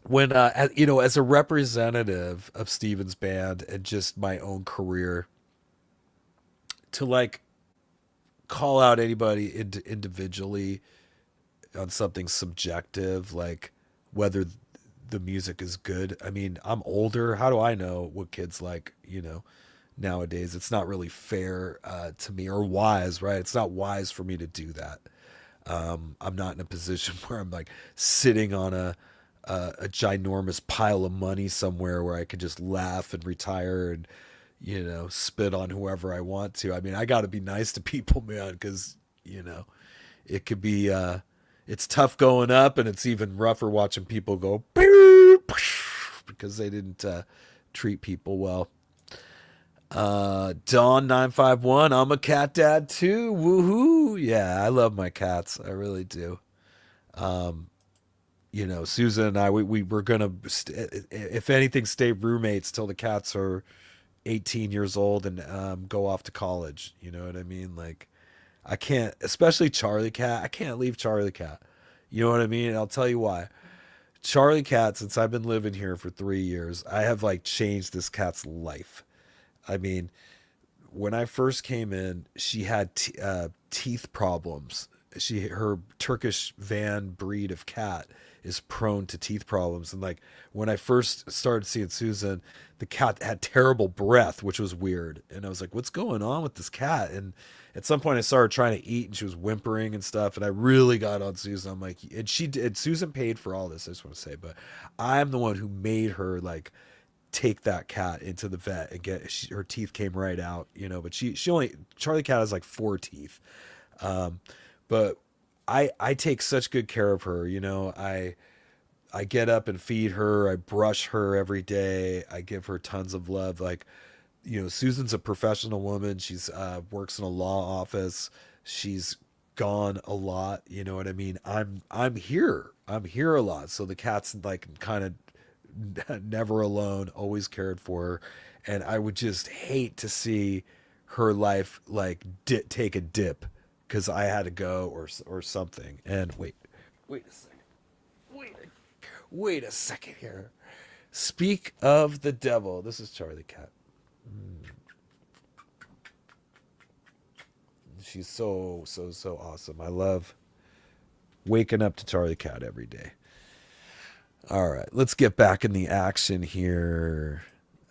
when, as a representative of Steven's band and just my own career, to like call out anybody individually on something subjective, like whether the music is good. I mean, I'm older. How do I know what kids like, nowadays? It's not really fair to me or wise, right? It's not wise for me to do that. I'm not in a position where I'm like sitting on a ginormous pile of money somewhere where I could just laugh and retire and, spit on whoever I want to. I mean, I got to be nice to people, man, because, it could be, it's tough going up and it's even rougher watching people go because they didn't treat people well. Dawn951, I'm a cat dad too. Woohoo. Yeah, I love my cats. I really do. Susan and I, we were going to, if anything, stay roommates till the cats are 18 years old and go off to college. You know what I mean? Like, I can't, especially Charlie Cat. I can't leave Charlie Cat. You know what I mean? And I'll tell you why. Charlie Cat, since I've been living here for 3 years, I have like changed this cat's life. I mean, when I first came in, she had teeth problems. Her Turkish van breed of cat is prone to teeth problems. And like when I first started seeing Susan, the cat had terrible breath, which was weird. And I was like, what's going on with this cat? And at some point I saw her trying to eat and she was whimpering and stuff. And I really got on Susan. I'm like, and Susan paid for all this, I just want to say, but I'm the one who made her like take that cat into the vet and her teeth came right out, but she only, Charlie Cat has like 4 teeth. But I take such good care of her. I get up and feed her. I brush her every day. I give her tons of love. Like, Susan's a professional woman. She's works in a law office. She's gone a lot. You know what I mean? I'm here. I'm here a lot. So the cat's like kind of never alone, always cared for her. And I would just hate to see her life like take a dip because I had to go or something. And wait a second. Wait a second here. Speak of the devil. This is Charlie Cat. She's so awesome. I love waking up to Charlie Cat every day. All right, let's get back in the action here.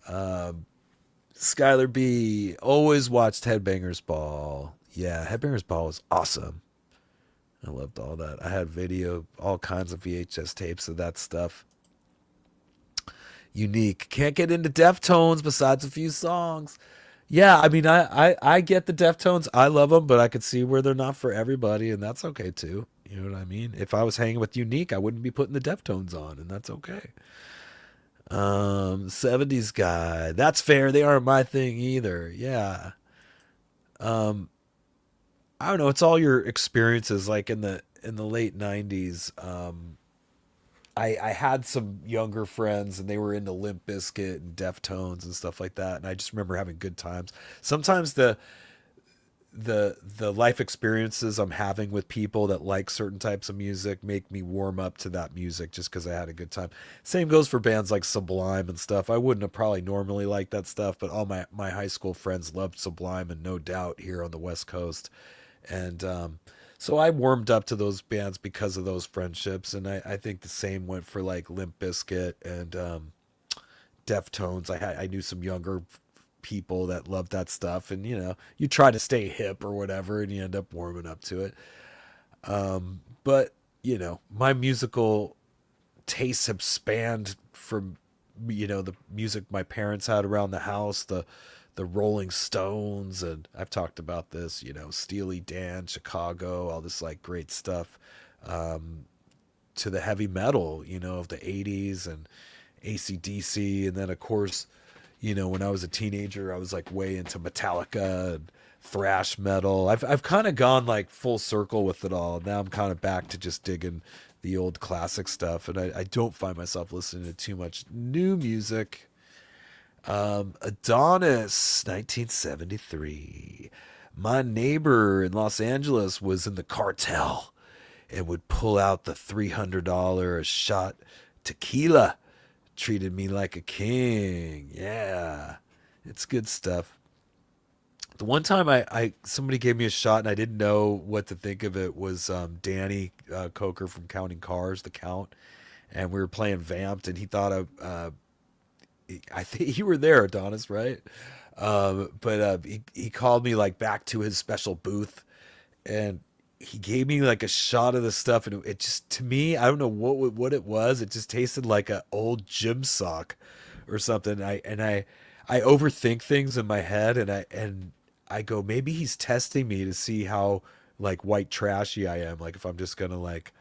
Skylar B. Always watched Headbangers Ball. Yeah, Headbangers Ball was awesome. I loved all that. I had all kinds of VHS tapes of that stuff. Unique. Can't get into Deftones besides a few songs. Yeah, I mean, I get the Deftones. I love them, but I could see where they're not for everybody, and that's okay too. You know what I mean? If I was hanging with Unique, I wouldn't be putting the Deftones on, and that's okay. 70s guy. That's fair. They aren't my thing either. Yeah. I don't know. It's all your experiences. Like in the late 90s, I had some younger friends and they were into Limp Bizkit and Deftones and stuff like that. And I just remember having good times. Sometimes the life experiences I'm having with people that like certain types of music make me warm up to that music just because I had a good time. Same goes for bands like Sublime and stuff. I wouldn't have probably normally liked that stuff, but all my high school friends loved Sublime and No Doubt here on the West Coast. And so I warmed up to those bands because of those friendships. And I think the same went for like Limp Bizkit and Deftones. I knew some younger people that loved that stuff. And, you try to stay hip or whatever and you end up warming up to it. But, my musical tastes have spanned from, the music my parents had around the house, the the Rolling Stones, and I've talked about this, Steely Dan, Chicago, all this like great stuff, to the heavy metal, of the 80s and AC/DC. And then, of course, when I was a teenager, I was like way into Metallica and thrash metal. I've kind of gone like full circle with it all. Now I'm kind of back to just digging the old classic stuff, and I don't find myself listening to too much new music. Adonis, 1973. My neighbor in Los Angeles was in the cartel and would pull out the $300 a shot tequila. Treated me like a king. Yeah, it's good stuff. The one time I somebody gave me a shot and I didn't know what to think of it was Danny Coker from Counting Cars, The Count, and we were playing Vamped, and he thought I think you were there, Adonis, right? But he called me like back to his special booth, and he gave me like a shot of the stuff, and it just, to me, I don't know what it was. It just tasted like an old gym sock or something. I overthink things in my head, and I go, maybe he's testing me to see how like white trashy I am. Like if I'm just gonna like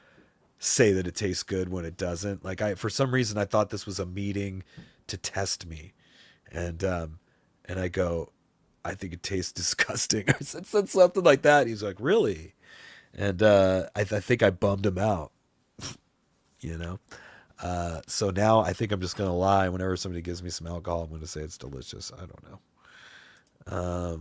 say that it tastes good when it doesn't. Like for some reason I thought this was a meeting to test me, and I go, I think it tastes disgusting. I said something like that. He's like, really? And I think I bummed him out, you know. So now I think I'm just gonna lie. Whenever somebody gives me some alcohol, I'm gonna say it's delicious. I don't know.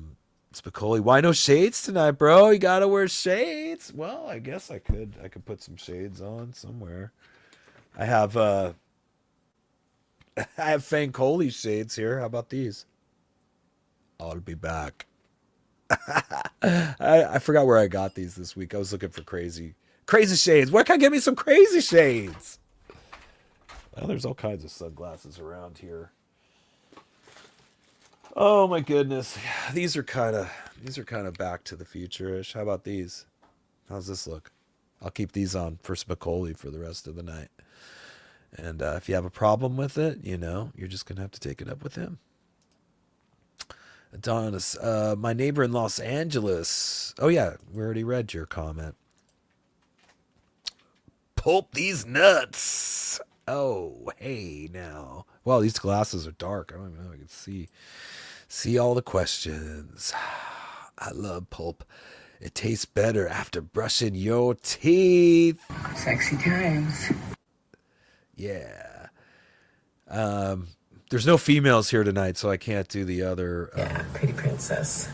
Spicoli, why no shades tonight, bro? You gotta wear shades. Well, I guess I could put some shades on somewhere. I have I have Fancoli shades here. How about these? I'll be back. I forgot where I got these this week. I was looking for crazy shades. Where can I get me some crazy shades? Well, there's all kinds of sunglasses around here. Oh my goodness. These are kind of Back to the Future-ish. How about these? How's this look? I'll keep these on for Spicoli for the rest of the night. And if you have a problem with it, you're just going to have to take it up with him. Adonis, my neighbor in Los Angeles. Oh yeah, we already read your comment. Pulp these nuts. Oh, hey now. Well, these glasses are dark. I don't even know if I can see all the questions. I love pulp. It tastes better after brushing your teeth. Sexy times. Yeah. There's no females here tonight, so I can't do the other. Yeah, pretty princess.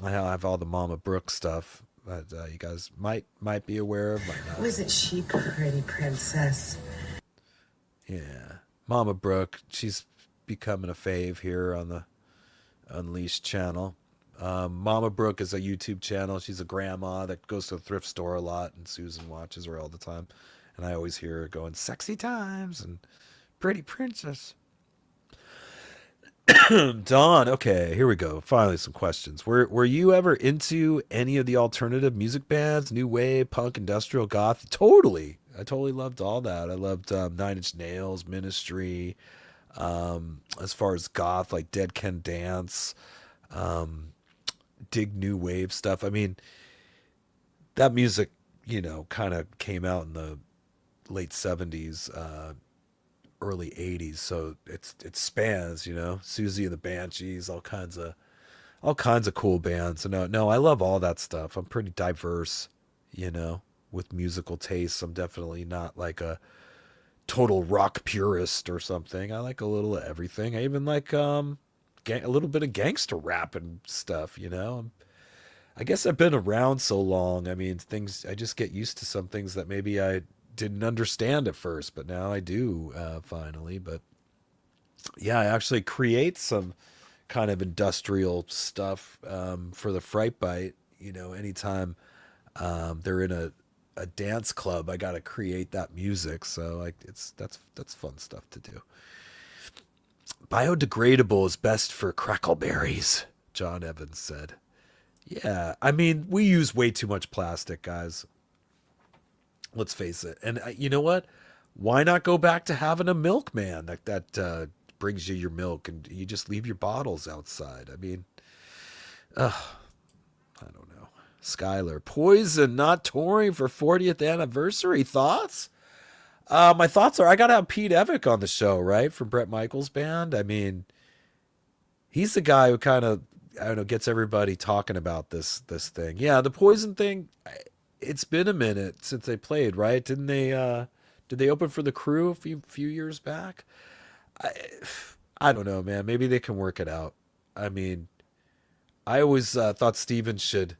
I have all the Mama Brooke stuff that you guys might be aware of, might not. Wasn't she pretty princess? Yeah, Mama Brooke. She's becoming a fave here on the Unleashed channel. Mama Brooke is a YouTube channel. She's a grandma that goes to the thrift store a lot, and Susan watches her all the time. And I always hear her going, "Sexy times" and "Pretty princess." Dawn, okay, here we go. Finally, some questions. Were you ever into any of the alternative music bands, new wave, punk, industrial, goth? Totally. I totally loved all that. I loved Nine Inch Nails, Ministry. As far as goth, like Dead Can Dance, dig new wave stuff. I mean, that music, kind of came out in the late 70s, early 80s, so it spans, Susie and the Banshees, all kinds of cool bands. So no, I love all that stuff. I'm pretty diverse, with musical tastes. I'm definitely not like a total rock purist or something. I like a little of everything. I even like a little bit of gangster rap and stuff, I guess I've been around so long. I mean, I just get used to some things that maybe I didn't understand at first, but now I do, finally. But yeah, I actually create some kind of industrial stuff for the Frightbite. Anytime they're in a dance club, I got to create that music. So that's fun stuff to do. Biodegradable is best for crackleberries, John Evans said. Yeah, I mean, we use way too much plastic, guys. Let's face it. And you know what? Why not go back to having a milkman that brings you your milk and you just leave your bottles outside. I mean, I don't know. Skylar, Poison not touring for 40th anniversary. Thoughts? My thoughts are I got to have Pete Evick on the show, right? From Bret Michaels Band. I mean, he's the guy who kind of, I don't know, gets everybody talking about this thing. Yeah, the Poison thing, it's been a minute since they played, right? Did they open for the Crew a few years back? I don't know, man. Maybe they can work it out. I mean, I always thought Steven should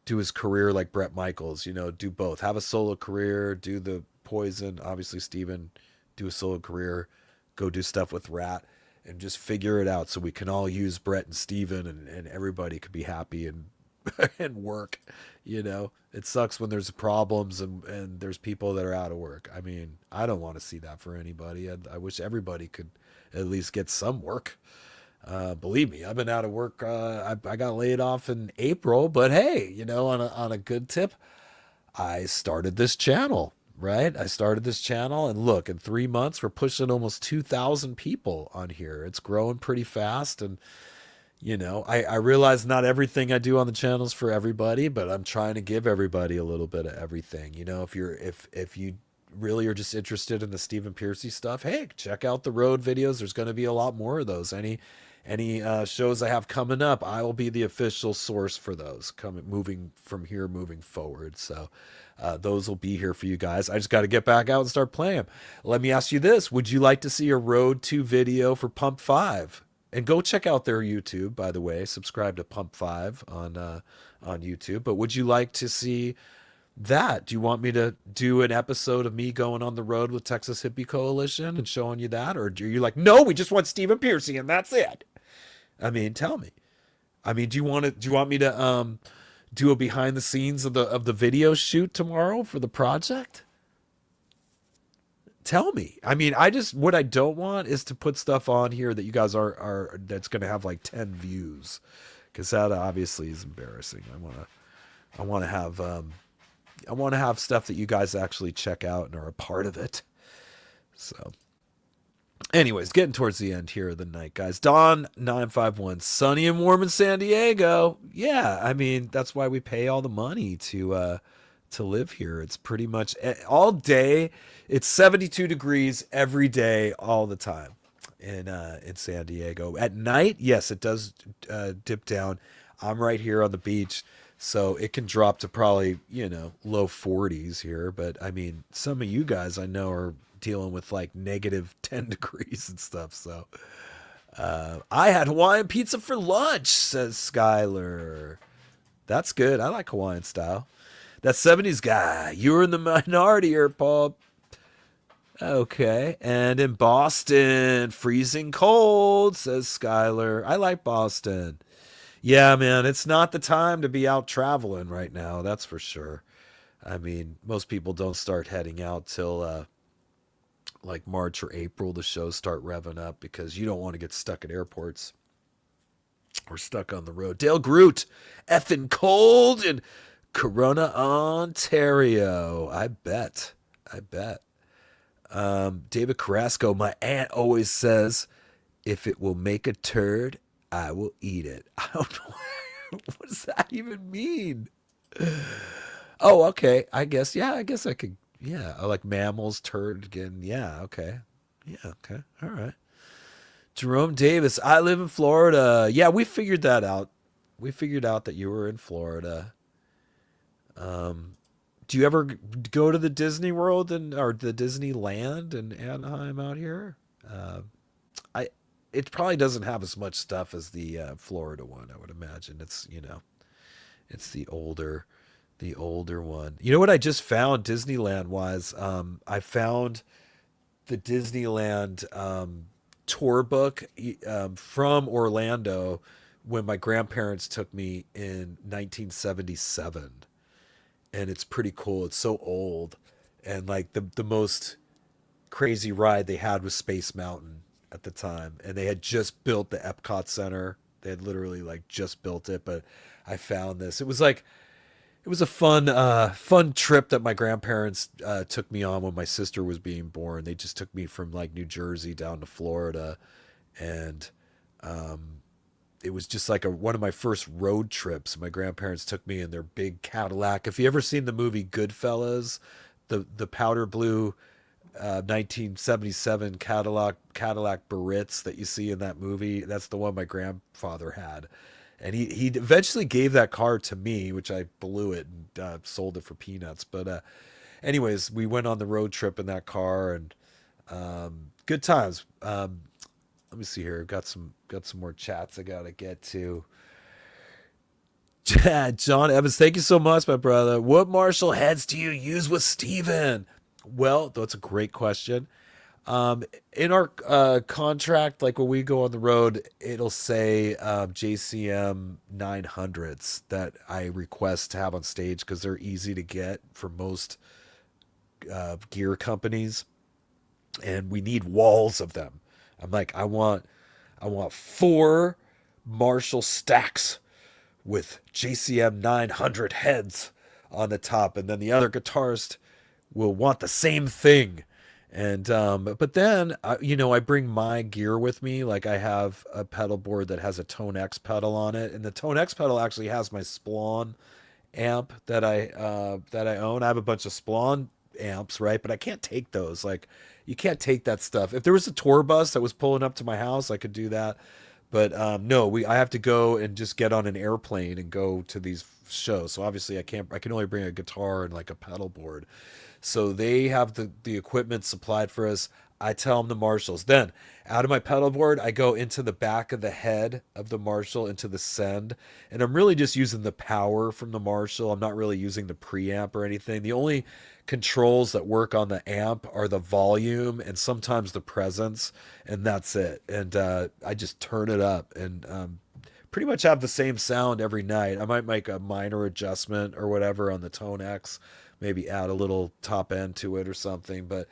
do his career like Bret Michaels, do both. Have a solo career, do the Poison, obviously Steven, do a solo career, go do stuff with Ratt, and just figure it out so we can all use Bret and Steven and everybody could be happy and and work. It sucks when there's problems and there's people that are out of work. I mean, I don't want to see that for anybody. I wish everybody could at least get some work. Believe me, I've been out of work. I got laid off in April, but hey, on a good tip, I started this channel, right? I started this channel, and look, in 3 months, we're pushing almost 2,000 people on here. It's growing pretty fast, and I realize not everything I do on the channel is for everybody, but I'm trying to give everybody a little bit of everything. If you really are just interested in the Stephen Pearcy stuff, hey, check out the road videos. There's going to be a lot more of those. Any shows I have coming up, I will be the official source for those moving forward. So those will be here for you guys. I just got to get back out and start playing. Let me ask you this. Would you like to see a Road to video for Pump5? And go check out their YouTube, by the way. Subscribe to Pump5 on YouTube. But would you like to see that? Do you want me to do an episode of me going on the road with Texas Hippie Coalition and showing you that? Or are you like, no, we just want Stephen Pearcy and that's it? I mean, tell me. I mean, do you want me to do a behind the scenes of the video shoot tomorrow for the project? Tell me. I mean, what I don't want is to put stuff on here that you guys are that's going to have like 10 views, because that obviously is embarrassing. I want to have stuff that you guys actually check out and are a part of it. So anyways, getting towards the end here of the night, guys. Don951, sunny and warm in San Diego. Yeah, I mean, that's why we pay all the money to live here. It's pretty much all day. It's 72 degrees every day, all the time in San Diego. At night, yes, it does dip down. I'm right here on the beach, so it can drop to probably, low 40s here. But I mean, some of you guys I know are dealing with like negative 10 degrees and stuff. So I had Hawaiian pizza for lunch, says Skylar. That's good. I like Hawaiian style. That 70s guy, you're in the minority here, Paul. Okay. And in Boston, freezing cold, says Skylar. I like Boston. Yeah, man, it's not the time to be out traveling right now. That's for sure. I mean, most people don't start heading out till like March or April. The shows start revving up because you don't want to get stuck at airports or stuck on the road. Dale Groot, effing cold in Corona, Ontario. I bet. David Carrasco, my aunt always says, if it will make a turd, I will eat it. I don't know. What does that even mean? Oh, okay. I guess I could. Yeah. I like mammals, turd again. Yeah. Okay. Yeah. Okay. All right. Jerome Davis, I live in Florida. Yeah, we figured that out. We figured out that you were in Florida. Do you ever go to the Disney World or the Disneyland in Anaheim out here? It probably doesn't have as much stuff as the Florida one, I would imagine. It's it's the older one. You know what I just found Disneyland wise? I found the Disneyland tour book from Orlando when my grandparents took me in 1977. And it's pretty cool. It's so old. And like the most crazy ride they had was Space Mountain at the time. And they had just built the Epcot Center. They had literally like just built it. But I found this. It was a fun trip that my grandparents took me on when my sister was being born. They just took me from like New Jersey down to Florida. and it was just like one of my first road trips. My grandparents took me in their big Cadillac. If you ever seen the movie Goodfellas, the powder blue 1977 Cadillac Baritz that you see in that movie, that's the one my grandfather had. And he eventually gave that car to me, which I blew it and sold it for peanuts. But anyways, we went on the road trip in that car, and good times. Let me see here. Got some more chats I gotta get to. John Evans, thank you so much, my brother. What Marshall heads do you use with Steven? Well, that's a great question. In our contract, like when we go on the road, it'll say JCM 900s that I request to have on stage because they're easy to get for most gear companies, and we need walls of them. I'm like, I want four Marshall stacks with JCM 900 heads on the top, and then the other guitarist will want the same thing. And but then I bring my gear with me. Like I have a pedal board that has a Tone X pedal on it, and the Tone X pedal actually has my Splon amp that I own. I have a bunch of Splon amps, right? But I can't take those. Like you can't take that stuff. If there was a tour bus that was pulling up to my house, I could do that. But no, I have to go and just get on an airplane and go to these shows. So obviously I can't. I can only bring a guitar and like a pedal board. So they have the equipment supplied for us. I tell them the Marshalls. Then out of my pedal board, I go into the back of the head of the Marshall into the send, and I'm really just using the power from the Marshall. I'm not really using the preamp or anything. The only controls that work on the amp are the volume and sometimes the presence, and that's it. And I just turn it up and pretty much have the same sound every night. I might make a minor adjustment or whatever on the Tone X, maybe add a little top end to it or something, but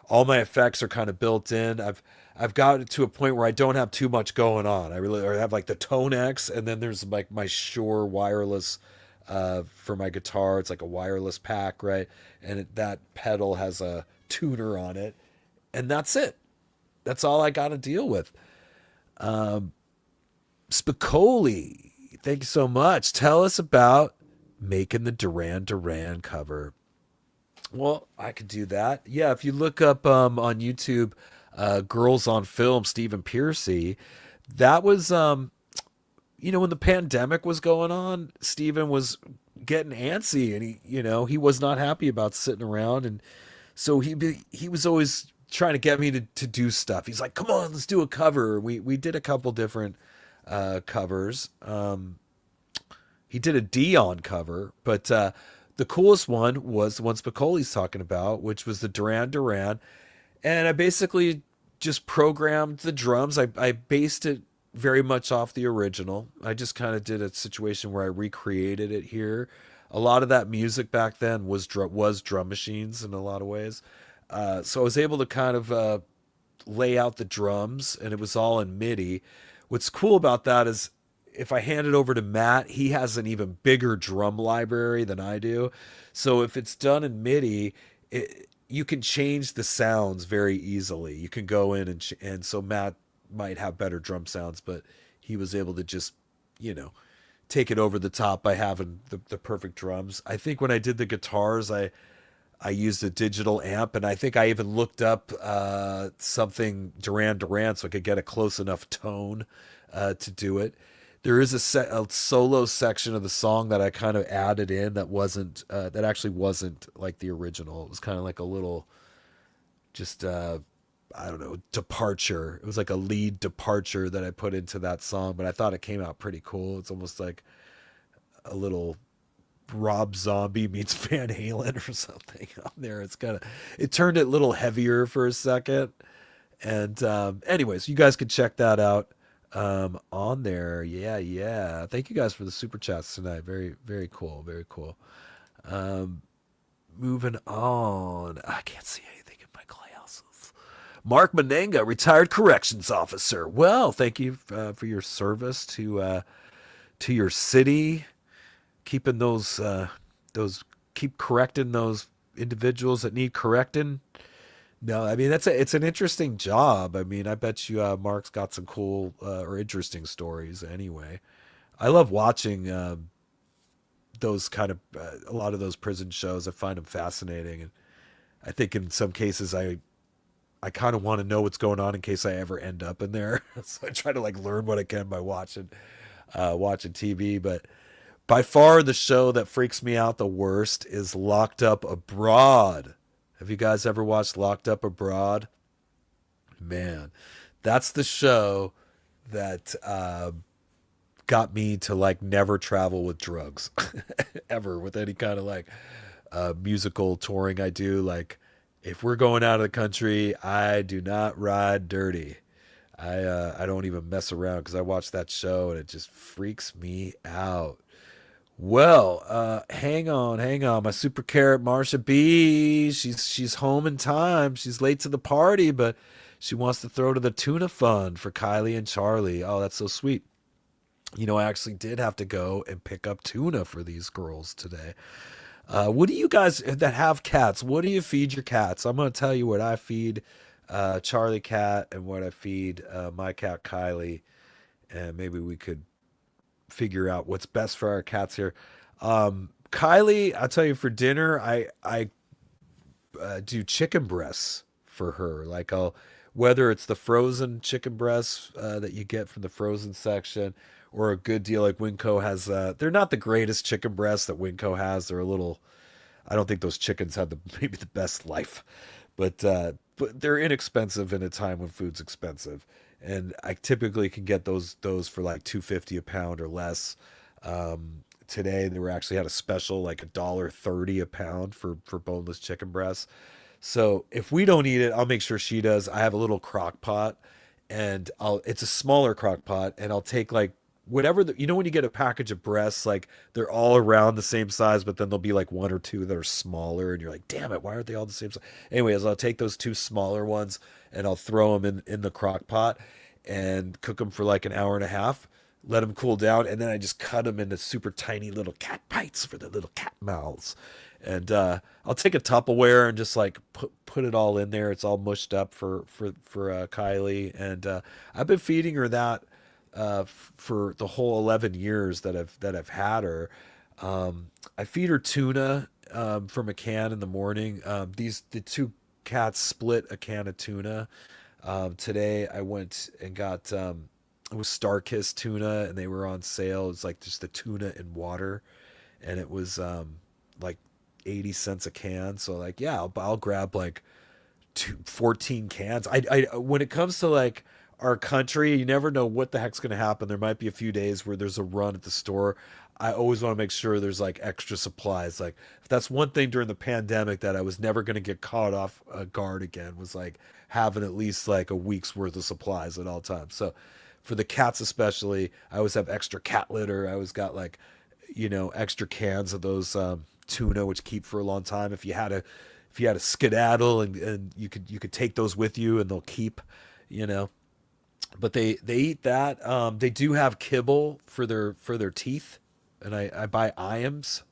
all my effects are kind of built in. I've got it to a point where I don't have too much going on. I have like the Tone X, and then there's like my Shure wireless for my guitar. It's like a wireless pack, right? And that pedal has a tuner on it, and that's it. That's all I got to deal with. Spicoli, thank you so much. Tell us about making the Duran Duran cover. Well, I could do that. Yeah, if you look up on YouTube, Girls on Film, Stephen Pearcy, that was, when the pandemic was going on, Stephen was getting antsy, and he was not happy about sitting around, and so he was always trying to get me to do stuff. He's like, "Come on, let's do a cover." We did a couple different covers. He did a Dion cover, but the coolest one was the one Spicoli's talking about, which was the Duran Duran. And I basically just programmed the drums. I based it very much off the original. I just kind of did a situation where I recreated it here. A lot of that music back then was drum machines in a lot of ways. So I was able to kind of lay out the drums, and it was all in MIDI. What's cool about that is if I hand it over to Matt, he has an even bigger drum library than I do. So if it's done in MIDI, you can change the sounds very easily. You can go in and so Matt might have better drum sounds, but he was able to just, take it over the top by having the perfect drums. I think when I did the guitars, I used a digital amp, and I think I even looked up something Duran Duran so I could get a close enough tone to do it. There is a solo section of the song that I kind of added in that actually wasn't like the original. It was kind of like a little, just I don't know, departure. It was like a lead departure that I put into that song, but I thought it came out pretty cool. It's almost like a little Rob Zombie meets Van Halen or something on there. It turned it a little heavier for a second. And anyways, you guys can check that out on there. Yeah. Thank you guys for the super chats tonight. Very, very cool. Very cool. Moving on. I can't see anything in my glasses. Mark Menenga, retired corrections officer. Well, thank you for your service to your city, keeping those keep correcting those individuals that need correcting. No, I mean it's an interesting job. I mean, I bet you Mark's got some cool or interesting stories. Anyway, I love watching those kind of a lot of those prison shows. I find them fascinating, and I think in some cases I kind of want to know what's going on in case I ever end up in there. So I try to like learn what I can by watching TV. But by far the show that freaks me out the worst is Locked Up Abroad. Have you guys ever watched Locked Up Abroad? Man, that's the show that got me to like never travel with drugs ever with any kind of like musical touring I do. Like, if we're going out of the country, I do not ride dirty. I don't even mess around because I watch that show and it just freaks me out. Well, hang on. My super carrot Marsha B. She's home in time. She's late to the party, but she wants to throw to the tuna fund for Kylie and Charlie. Oh, that's so sweet. You know, I actually did have to go and pick up tuna for these girls today. What do you guys that have cats? What do you feed your cats? I'm going to tell you what I feed Charlie cat and what I feed my cat Kylie, and maybe we could figure out what's best for our cats here. Kylie, I'll tell you for dinner, I do chicken breasts for her. Like I'll whether it's the frozen chicken breasts that you get from the frozen section, or a good deal like Winco has. They're not the greatest chicken breasts that Winco has. They're a little. I don't think those chickens have the maybe the best life, but they're inexpensive in a time when food's expensive, and I typically can get those for like 250 a pound or less. Today they were actually had a special like $1.30 a pound for boneless chicken breasts. So if we don't eat it, I'll make sure she does. I have a little crock pot, and I'll it's a smaller crock pot, and I'll take like whatever you know when you get a package of breasts, like they're all around the same size, but then there'll be like one or two that are smaller, and you're like, damn it, why aren't they all the same size? Anyways, I'll take those two smaller ones and I'll throw them in the crock pot and cook them for like an hour and a half. Let them cool down, and then I just cut them into super tiny little cat bites for the little cat mouths. And I'll take a Tupperware and just like put it all in there. It's all mushed up for Kylie, and I've been feeding her that for the whole 11 years that I've had her. I feed her tuna from a can in the morning. The two cats split a can of tuna. Today I went and got it was Starkist tuna, and they were on sale. It's like just the tuna and water, and it was like 80 cents a can. So like, yeah, I'll grab like 14 cans. I when it comes to like our country, you never know what the heck's going to happen. There might be a few days where there's a run at the store. I always want to make sure there's like extra supplies. Like if that's one thing during the pandemic that I was never going to get caught off guard again, was like having at least like a week's worth of supplies at all times. So for the cats especially, I always have extra cat litter. I always got like, extra cans of those tuna, which keep for a long time. If you had a skedaddle, and you could take those with you and they'll keep, you know. But they eat that. They do have kibble for their teeth, and I buy Iams,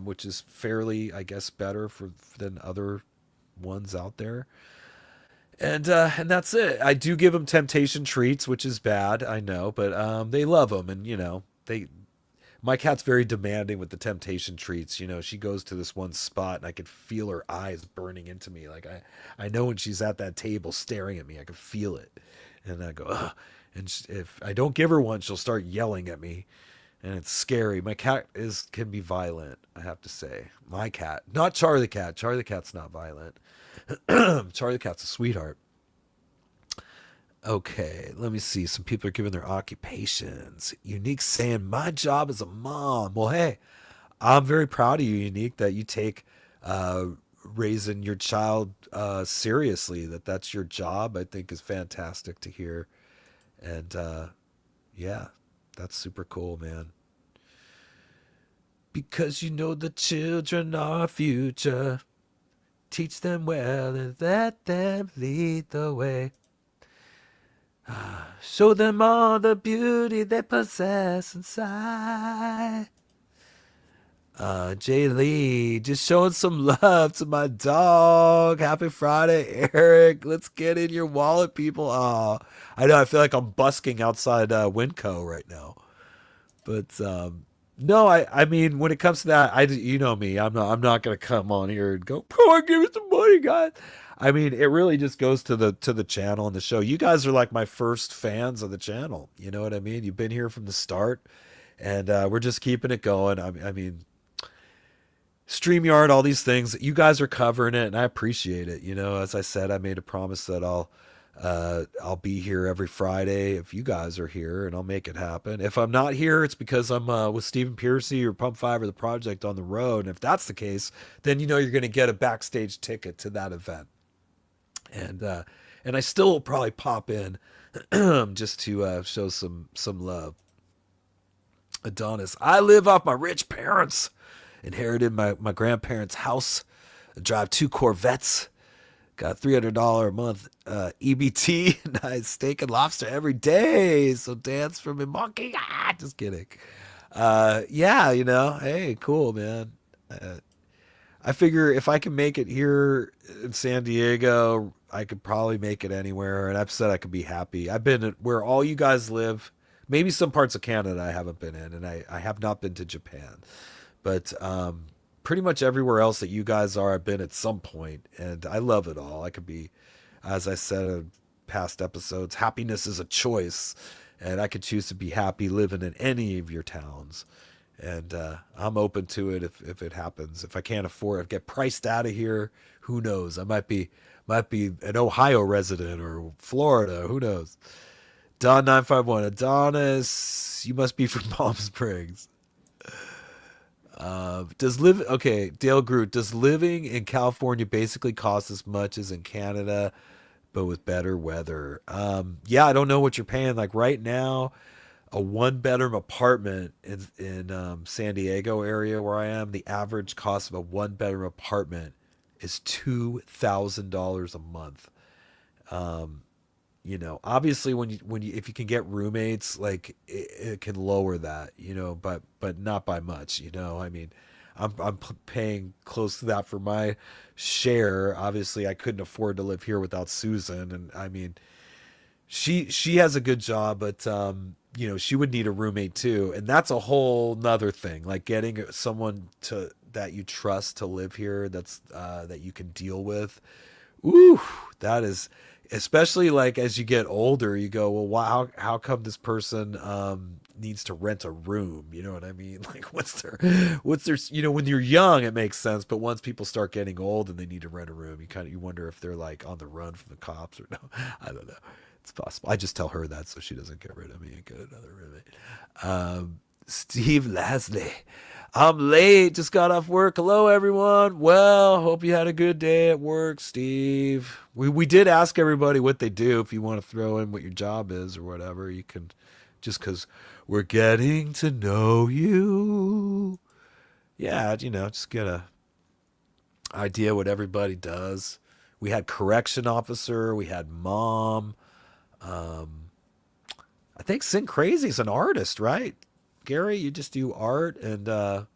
which is fairly, I guess, better than other ones out there. And that's it. I do give them temptation treats, which is bad, I know, but they love them, and they my cat's very demanding with the temptation treats. She goes to this one spot and I could feel her eyes burning into me. Like I know when she's at that table staring at me, I can feel it. And I go, ugh. And if I don't give her one, she'll start yelling at me. And it's scary. My cat can be violent, I have to say. My cat, not Charlie cat. Charlie cat's not violent. Charlie cat's a sweetheart. Okay, let me see. Some people are giving their occupations. Unique saying, my job is a mom. Well, hey, I'm very proud of you, Unique, that you take uh, raising your child seriously, that's your job. I think is fantastic to hear. And yeah, that's super cool, man. Because the children are our future. Teach them well and let them lead the way. Show them all the beauty they possess inside. Jay Lee, just showing some love to my dog. Happy Friday, Eric. Let's get in your wallet, people. Oh, I know. I feel like I'm busking outside Winco right now. But no, I mean, when it comes to that, you know me. I'm not gonna come on here and go, "Come on, give me some money, guys." I mean, it really just goes to the channel and the show. You guys are like my first fans of the channel. You know what I mean? You've been here from the start, and we're just keeping it going. I mean, StreamYard, all these things. You guys are covering it, and I appreciate it. You know, as I said, I made a promise that I'll be here every Friday if you guys are here, and I'll make it happen. If I'm not here, it's because I'm with Stephen Pearcy or Pump5 or the Project on the road. And if that's the case, then you know you're going to get a backstage ticket to that event. And I still will probably pop in just to show some love. Adonis, I live off my rich parents. Inherited my grandparents' house. I drive 2 Corvettes. Got $300 a month EBT. Nice steak and lobster every day. So dance for me, monkey. Ah, just kidding. Yeah, you know, hey, cool, man. I figure if I can make it here in San Diego, I could probably make it anywhere. And I've said I could be happy. I've been where all you guys live. Maybe some parts of Canada I haven't been in, and I have not been to Japan. But pretty much everywhere else that you guys are, I've been at some point, and I love it all. I could be, as I said in past episodes, happiness is a choice, and I could choose to be happy living in any of your towns. And I'm open to it if it happens. If I can't afford it, get priced out of here, who knows? I might be an Ohio resident or Florida, who knows? Don951, Adonis, you must be from Palm Springs. Dale Groot, does living in California basically cost as much as in Canada, but with better weather? Yeah, I don't know what you're paying. Like right now, a 1 bedroom apartment in San Diego area where I am, the average cost of a 1 bedroom apartment is $2,000 a month. You know, obviously when you if you can get roommates, like it can lower that, you know, but not by much, you know. I mean, I'm paying close to that for my share. Obviously, I couldn't afford to live here without Susan, and I mean, she has a good job, but you know, she would need a roommate too, and that's a whole nother thing. Like getting someone to that you trust to live here, that's that you can deal with. Ooh, that is, especially like as you get older, you go, well, wow, how come this person needs to rent a room? You know what I mean? Like, what's their, you know, when you're young, it makes sense, but once people start getting old and they need to rent a room, you wonder if they're like on the run from the cops or no. I don't know. It's possible. I just tell her that so she doesn't get rid of me and get another roommate. Steve Lasley. I'm late. Just got off work. Hello, everyone. Well, hope you had a good day at work, Steve. We did ask everybody what they do. If you want to throw in what your job is or whatever, you can, just because we're getting to know you. Yeah, you know, just get a idea what everybody does. We had correction officer. We had mom. I think Sin Crazy is an artist, right? Gary, you just do art and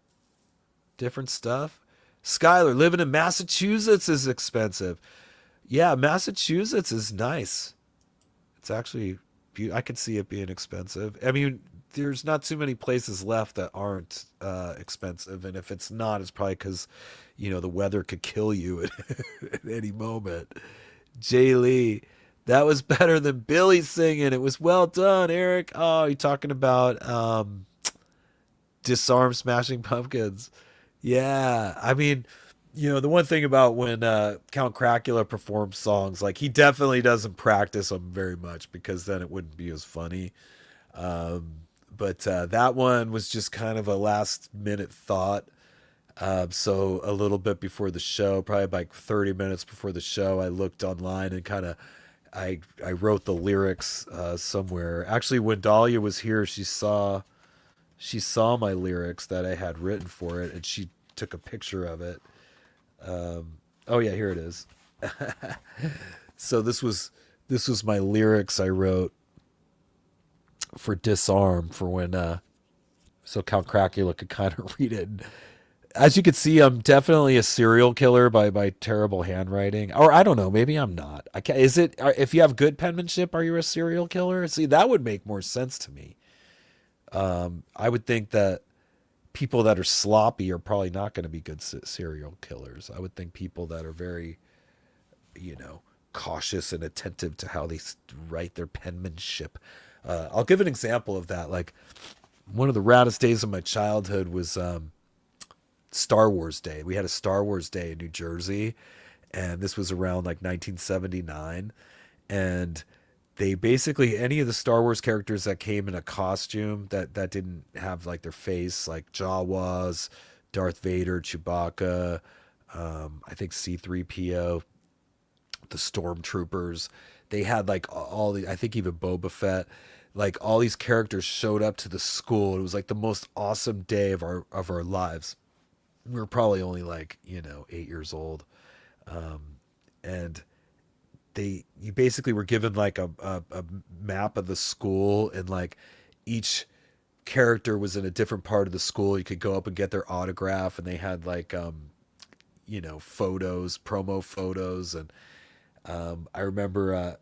different stuff. Skylar, living in Massachusetts is expensive. Yeah, Massachusetts is nice. It's actually, I could see it being expensive. I mean, there's not too many places left that aren't expensive, and if it's not, it's probably because, you know, the weather could kill you at any moment. Jay Lee, that was better than Billy singing. It was well done, Eric. Oh, you're talking about Disarm Smashing Pumpkins. Yeah, I mean, you know, the one thing about when Count Cracula performs songs, like he definitely doesn't practice them very much because then it wouldn't be as funny. But that one was just kind of a last minute thought. So a little bit before the show, probably like 30 minutes before the show, I looked online and kind of I wrote the lyrics somewhere. Actually, when Dahlia was here, she saw my lyrics that I had written for it, and she took a picture of it. Oh yeah, here it is. So this was my lyrics I wrote for Disarm for when so Count Cracula could kind of read it. As you can see, I'm definitely a serial killer by terrible handwriting. Or I don't know, maybe I'm not. I can't, is it if you have good penmanship, are you a serial killer? See, that would make more sense to me. I would think that people that are sloppy are probably not going to be good serial killers. I would think people that are very, you know, cautious and attentive to how they write their penmanship. I'll give an example of that. Like one of the raddest days of my childhood was Star Wars Day. We had a Star Wars Day in New Jersey, and this was around like 1979. And they basically any of the Star Wars characters that came in a costume that didn't have like their face, like Jawas, Darth Vader, Chewbacca, I think C-3PO, the stormtroopers. They had like all the I think even Boba Fett. Like all these characters showed up to the school. It was like the most awesome day of our lives. We were probably only like 8 years old, and you basically were given like a map of the school, and like each character was in a different part of the school. You could go up and get their autograph, and they had like photos, promo photos, and I remember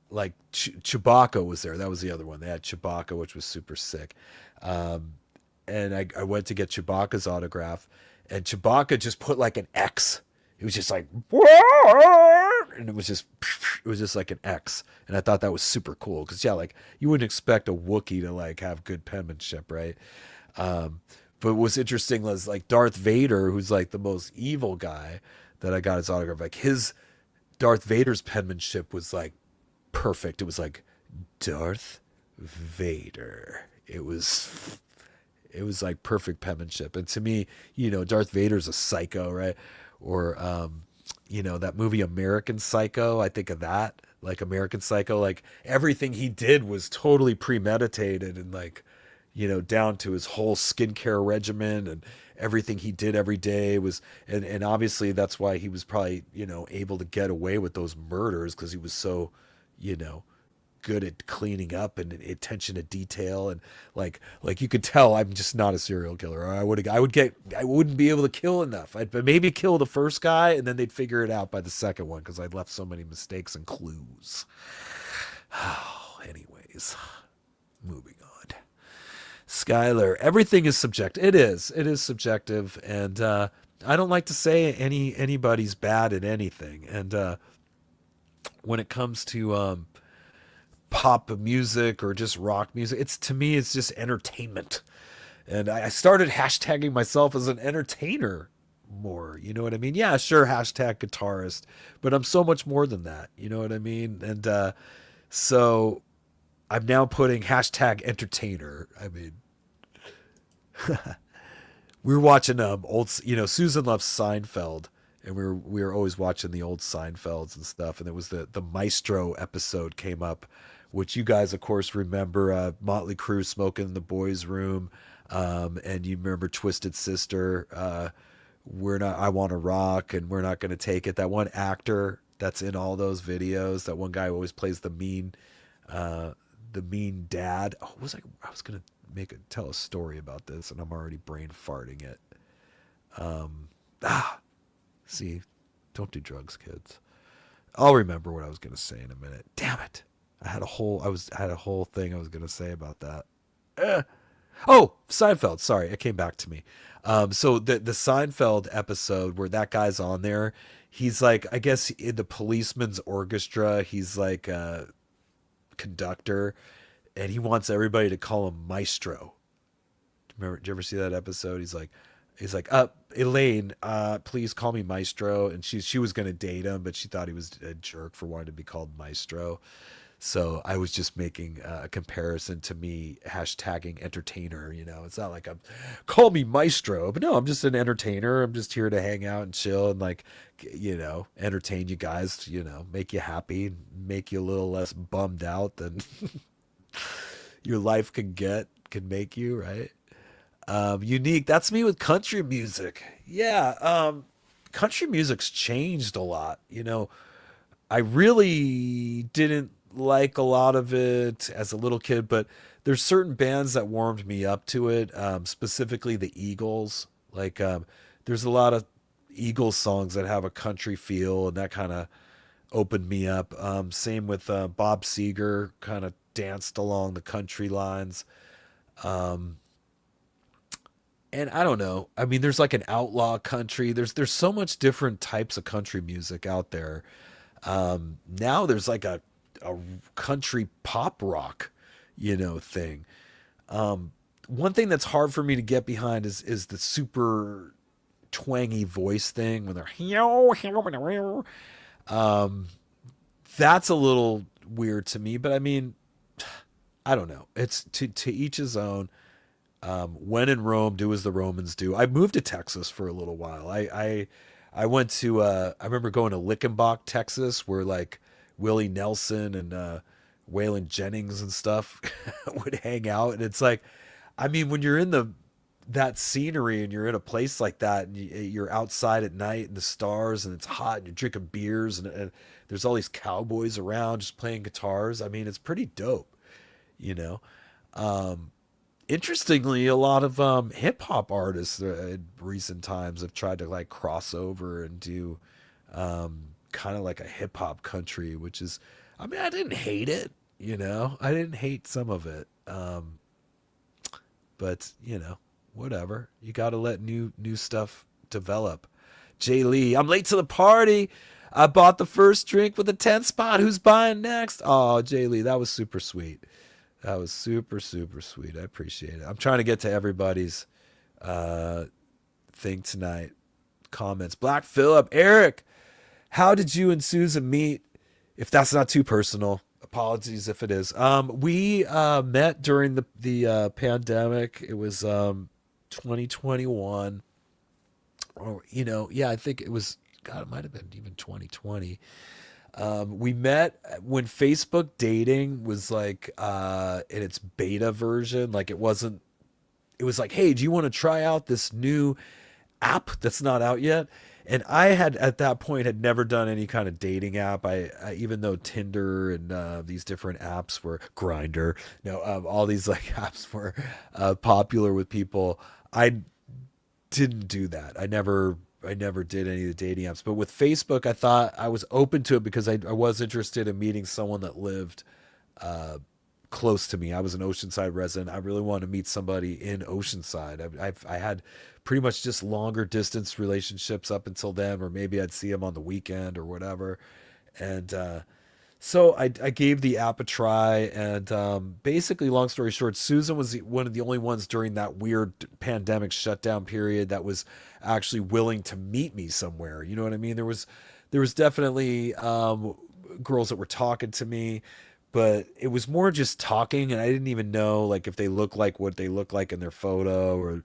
like Chewbacca was there. That was the other one. They had Chewbacca, which was super sick. And I went to get Chewbacca's autograph, and Chewbacca just put like an X. It was just like, and it was just like an X, and I thought that was super cool because yeah, like you wouldn't expect a Wookiee to like have good penmanship, right? But what's interesting was like Darth Vader, who's like the most evil guy that I got his autograph. Like his Darth Vader's penmanship was like perfect. It was like Darth Vader. It was like perfect penmanship. And to me, Darth Vader's a psycho, right? Or that movie American Psycho. I think of that, like American Psycho. Like everything he did was totally premeditated, and like, down to his whole skincare regimen, and everything he did every day was, and obviously that's why he was probably, able to get away with those murders because he was so, you know, good at cleaning up and attention to detail, and like you could tell I'm just not a serial killer. Or I wouldn't be able to kill enough. I'd maybe kill the first guy and then they'd figure it out by the second one because I'd left so many mistakes and clues. Anyways, moving on. Skylar, everything is subjective. It is subjective, and I don't like to say anybody's bad at anything. And when it comes to pop music or just rock music, to me it's just entertainment. And I started hashtagging myself as an entertainer more, you know what I mean? Yeah, sure, hashtag guitarist, but I'm so much more than that, you know what I mean? And so I'm now putting hashtag entertainer. I mean, we were watching Susan loves Seinfeld, and we were always watching the old Seinfelds and stuff, and it was the Maestro episode came up, which you guys of course remember, Motley Crue smoking in the boys' room, and you remember Twisted Sister, we're not I Want to Rock, and We're Not Gonna Take It. That one actor that's in all those videos, that one guy who always plays the mean dad. Oh, I was gonna tell a story about this, and I'm already brain farting it. See, don't do drugs, kids. I'll remember what I was gonna say in a minute. Damn it! I had a whole thing I was gonna say about that. Oh, Seinfeld. Sorry, it came back to me. So the Seinfeld episode where that guy's on there, he's like, I guess in the policeman's orchestra, he's like a conductor, and he wants everybody to call him Maestro. Did you ever see that episode? He's like, Elaine, please call me Maestro. And she was gonna date him, but she thought he was a jerk for wanting to be called Maestro. So I was just making a comparison to me hashtagging entertainer. It's not like I'm call me Maestro, but no, I'm just an entertainer. I'm just here to hang out and chill and entertain you guys, make you happy, make you a little less bummed out than your life can make you, right? Unique. That's me with country music. Yeah. Country music's changed a lot. I really didn't like a lot of it as a little kid, but there's certain bands that warmed me up to it. Specifically the Eagles, like there's a lot of Eagles songs that have a country feel, and that kind of opened me up. Same with Bob Seger, kind of danced along the country lines. Um, and I don't know. I mean, there's like an outlaw country. There's so much different types of country music out there. Now there's like a country pop rock, thing. One thing that's hard for me to get behind is the super twangy voice thing when they're that's a little weird to me. But I mean, I don't know. It's to each his own. When in Rome, do as the Romans do. I moved to Texas for a little while. I went to I remember going to Lickenbach, Texas, where like Willie Nelson and Waylon Jennings and stuff would hang out, and it's like, I mean, when you're in that scenery and you're in a place like that and you're outside at night and the stars and it's hot and you're drinking beers and there's all these cowboys around just playing guitars. I mean, it's pretty dope, you know. Um, Interestingly, a lot of hip hop artists in recent times have tried to like cross over and do kind of like a hip hop country, which is, I mean, I didn't hate it, I didn't hate some of it, but whatever. You got to let new stuff develop. Jay Lee, I'm late to the party. I bought the first drink with a 10 spot. Who's buying next? Oh, Jay Lee, that was super sweet. That was super, super sweet. I appreciate it. I'm trying to get to everybody's uh, thing tonight. Comments. Black Phillip, Eric, how did you and Susan meet? If that's not too personal, apologies if it is. We met during the pandemic. It was 2021, or yeah, I think it was. God, it might have been even 2020. We met when Facebook dating was like in its beta version. Like it wasn't. It was like, hey, do you want to try out this new app that's not out yet? And I had at that point had never done any kind of dating app. I even though Tinder and these different apps were Grinder, all these like apps were popular with people. I didn't do that. I never did any of the dating apps. But with Facebook, I thought I was open to it because I was interested in meeting someone that lived close to me. I was an Oceanside resident. I really wanted to meet somebody in Oceanside. I had pretty much just longer distance relationships up until then, or maybe I'd see them on the weekend or whatever. And so I gave the app a try, and basically, long story short, Susan was one of the only ones during that weird pandemic shutdown period that was actually willing to meet me somewhere. You know what I mean? There was definitely girls that were talking to me, but it was more just talking, and I didn't even know like if they look like what they look like in their photo, or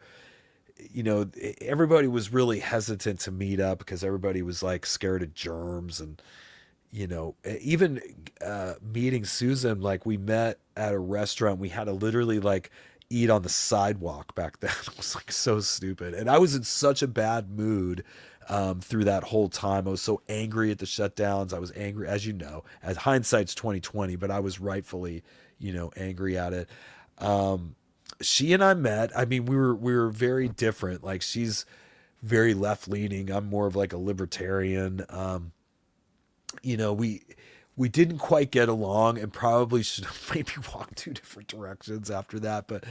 everybody was really hesitant to meet up because everybody was like scared of germs. And even meeting Susan, like we met at a restaurant. We had to literally like eat on the sidewalk back then. It was like so stupid. And I was in such a bad mood through that whole time. I was so angry at the shutdowns. I was angry, as you know, as hindsight's 2020, but I was rightfully, angry at it. She and I met. I mean, we were very different. Like she's very left leaning. I'm more of like a libertarian. We didn't quite get along and probably should have maybe walked two different directions after that. But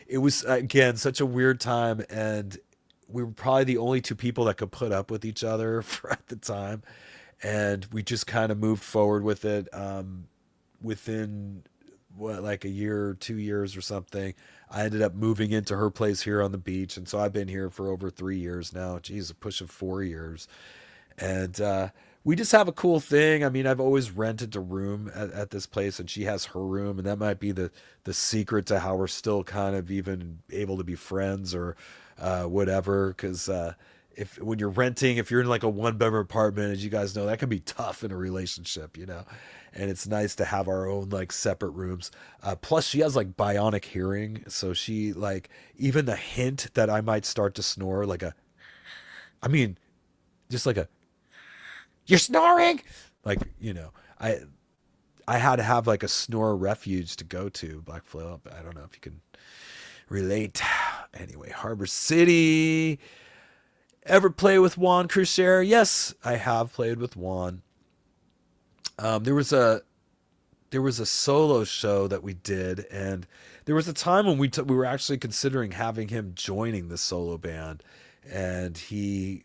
it was again such a weird time, and we were probably the only two people that could put up with each other for at the time, and we just kind of moved forward with it. Within what, like a year or 2 years or something, I ended up moving into her place here on the beach, and so I've been here for over 3 years now. Geez, a push of 4 years. And we just have a cool thing. I mean, I've always rented a room at this place, and she has her room, and that might be the secret to how we're still kind of even able to be friends or whatever. Because if when you're renting, if you're in like a one bedroom apartment, as you guys know, that can be tough in a relationship. And it's nice to have our own like separate rooms. Plus, she has like bionic hearing, so she like even the hint that I might start to snore, I mean, just like a you're snoring, like I I had to have like a snore refuge to go to. Black Phillip, I don't know if you can relate. Anyway, Harbor City. Ever play with Juan Crucier? Yes, I have played with Juan. There was a solo show that we did, and there was a time when we were actually considering having him joining the solo band, and he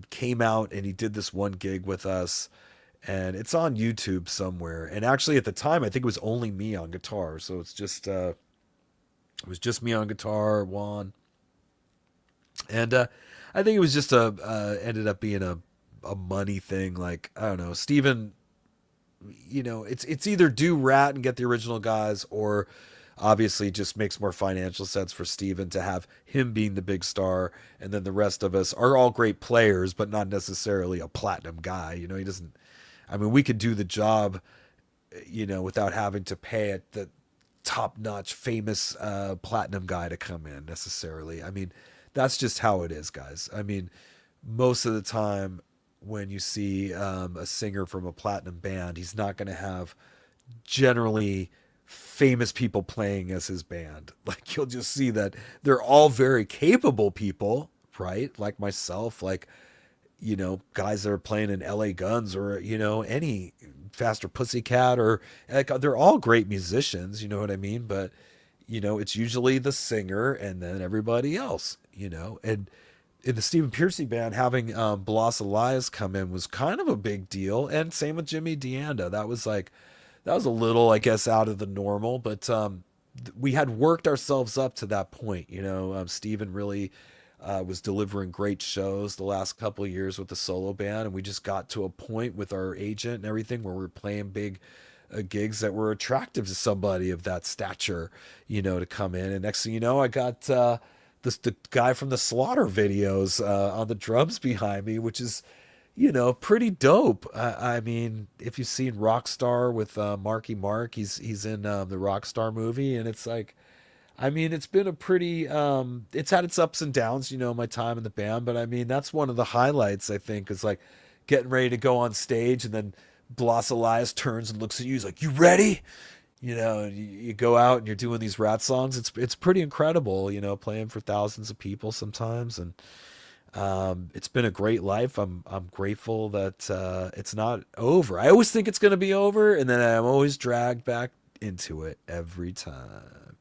came out and he did this one gig with us, and it's on YouTube somewhere. And actually, at the time, I think it was only me on guitar, so it was just me on guitar, Juan, and I think it was just a ended up being a money thing. Like, I don't know, Steven, it's either do Rat and get the original guys, or obviously just makes more financial sense for Steven to have him being the big star, and then the rest of us are all great players, but not necessarily a platinum guy. He doesn't. I mean, we could do the job, without having to pay it the top-notch, famous platinum guy to come in necessarily. I mean, that's just how it is, guys. I mean, most of the time when you see a singer from a platinum band, he's not going to have generally famous people playing as his band. Like, you'll just see that they're all very capable people, right? Like myself, like, guys that are playing in LA Guns, or, any Faster Pussycat, or like, they're all great musicians, you know what I mean? But, it's usually the singer and then everybody else, and in the Stephen Pearcy band, having Bloss Elias come in was kind of a big deal. And same with Jimmy DeAnda. That was a little, I guess, out of the normal, but we had worked ourselves up to that point. Stephen really was delivering great shows the last couple of years with the solo band, and we just got to a point with our agent and everything where we were playing big gigs that were attractive to somebody of that stature, to come in. And next thing you know, I got the guy from the Slaughter videos on the drums behind me, which is, pretty dope. I mean, if you've seen Rockstar with Marky Mark, he's in the Rockstar movie, and it's like, I mean, it's been a pretty, it's had its ups and downs, my time in the band, but I mean, that's one of the highlights, I think, is like getting ready to go on stage, and then Bloss Elias turns and looks at you, he's like, "You ready?" And you go out and you're doing these Rat songs. It's pretty incredible, playing for thousands of people sometimes, and it's been a great life. I'm grateful that it's not over. I always think it's going to be over, and then I'm always dragged back into it every time.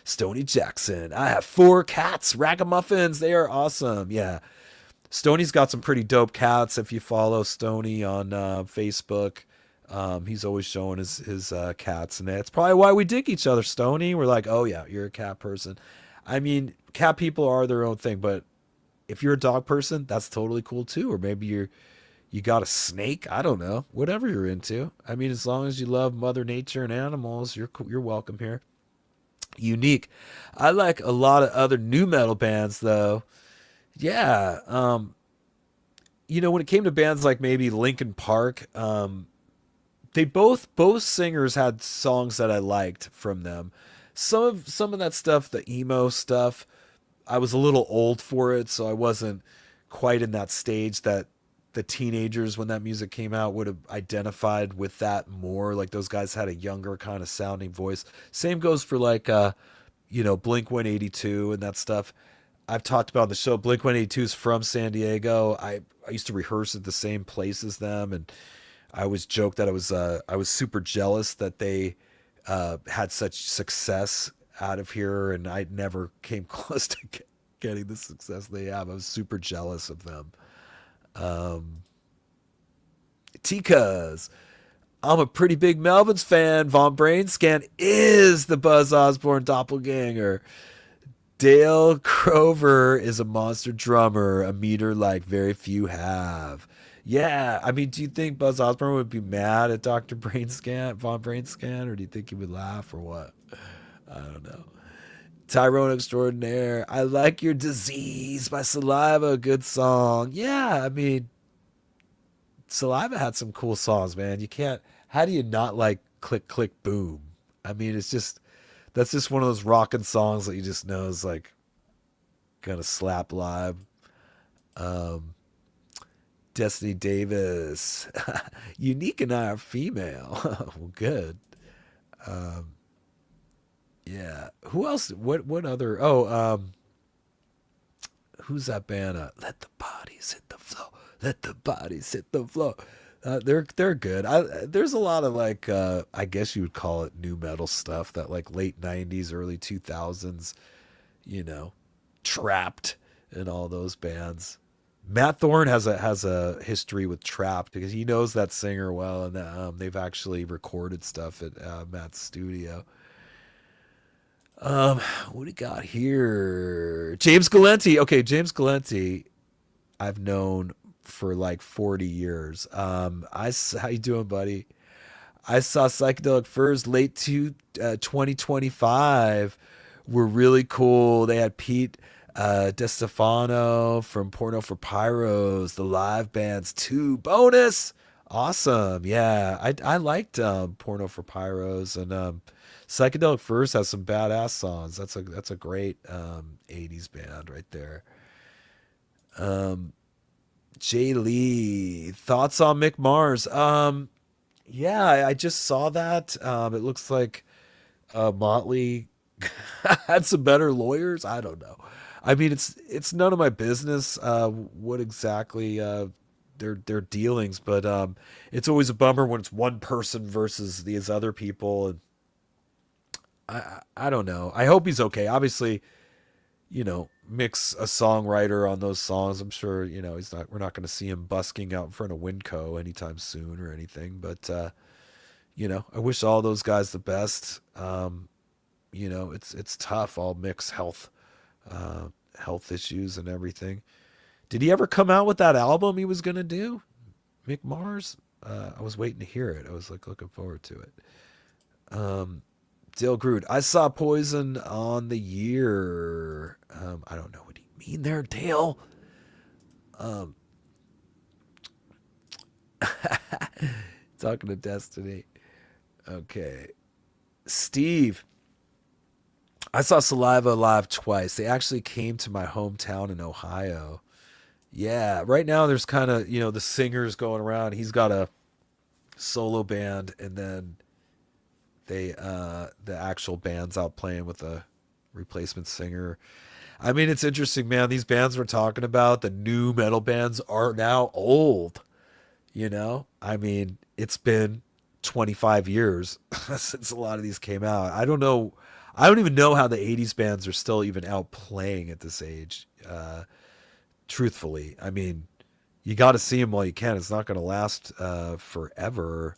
Stony Jackson, I have 4 cats, ragamuffins. They are awesome. Yeah, Stoney's got some pretty dope cats. If you follow Stoney on Facebook, he's always showing his cats, and that's probably why we dig each other, Stoney. We're like, oh yeah, you're a cat person. I mean, cat people are their own thing, but if you're a dog person, that's totally cool too. Or maybe you got a snake. I don't know. Whatever you're into. I mean, as long as you love Mother Nature and animals, you're welcome here. Unique. I like a lot of other new metal bands though. Yeah. When it came to bands like maybe Linkin Park, they both singers had songs that I liked from them. Some of that stuff, the emo stuff, I was a little old for it, so I wasn't quite in that stage that the teenagers, when that music came out, would have identified with that more. Like, those guys had a younger kind of sounding voice. Same goes for like Blink 182 and that stuff. I've talked about on the show. Blink 182 is from San Diego. I used to rehearse at the same place as them, and I always joked that I was super jealous that they had such success out of here, and I never came close to getting the success they have. I was super jealous of them. Ticas, I'm a pretty big Melvins fan. Von Brainscan is the Buzz Osborne doppelganger. Dale Crover is a monster drummer, a meter like very few have. Yeah, I mean, do you think Buzz Osborne would be mad at Dr. Brainscan, Von Brainscan, or do you think he would laugh, or what? I don't know. Tyrone Extraordinaire, I Like Your Disease by Saliva, good song. Yeah, I mean, Saliva had some cool songs, man. You can't, how do you not like Click, Click, Boom? I mean, that's just one of those rockin' songs that you just know is like gonna slap live. Destiny Davis, Unique and I are female. Well, good. Yeah. Who else? What other? Oh, who's that band? Let the bodies hit the floor. Let the bodies hit the floor. They're good. There's a lot of like I guess you would call it new metal stuff that like late '90s, early 2000s. You know, Trapped and all those bands. Matt Thorne has a history with Trapped because he knows that singer well, and they've actually recorded stuff at Matt's studio. What do you got here? James Galenti. Okay, James Galenti, I've known for like 40 years. How you doing, buddy? I saw Psychedelic Furs late 2025 were really cool. They had Pete DeStefano from Porno for Pyros, the live bands too. Bonus, awesome. Yeah, I liked Porno for Pyros, and Psychedelic Furs has some badass songs. That's a great 80s band right there. Jay Lee, thoughts on Mick Mars? Yeah, I just saw that. It looks like Motley had some better lawyers. I don't know. I mean, it's none of my business what exactly their dealings, but it's always a bummer when it's one person versus these other people, and I don't know. I hope he's okay. Obviously, Mick's a songwriter on those songs. I'm sure he's not. We're not going to see him busking out in front of Winco anytime soon or anything, but. I wish all those guys the best. It's tough. All mixed health issues and everything. Did he ever come out with that album he was gonna do, Mick Mars? I was waiting to hear it. I was like looking forward to it. Dale Groot. I saw Poison on the year. I don't know what you mean there, Dale. Talking to Destiny. Okay. Steve. I saw Saliva live twice. They actually came to my hometown in Ohio. Yeah, right now there's kind of, the singers going around. He's got a solo band, and then the actual band's out playing with a replacement singer. I mean, it's interesting, man. These bands we're talking about, the new metal bands, are now old. I mean, it's been 25 years since a lot of these came out. I don't know. I don't even know how the 80s bands are still even out playing at this age. Truthfully, I mean, you got to see them while you can. It's not going to last forever.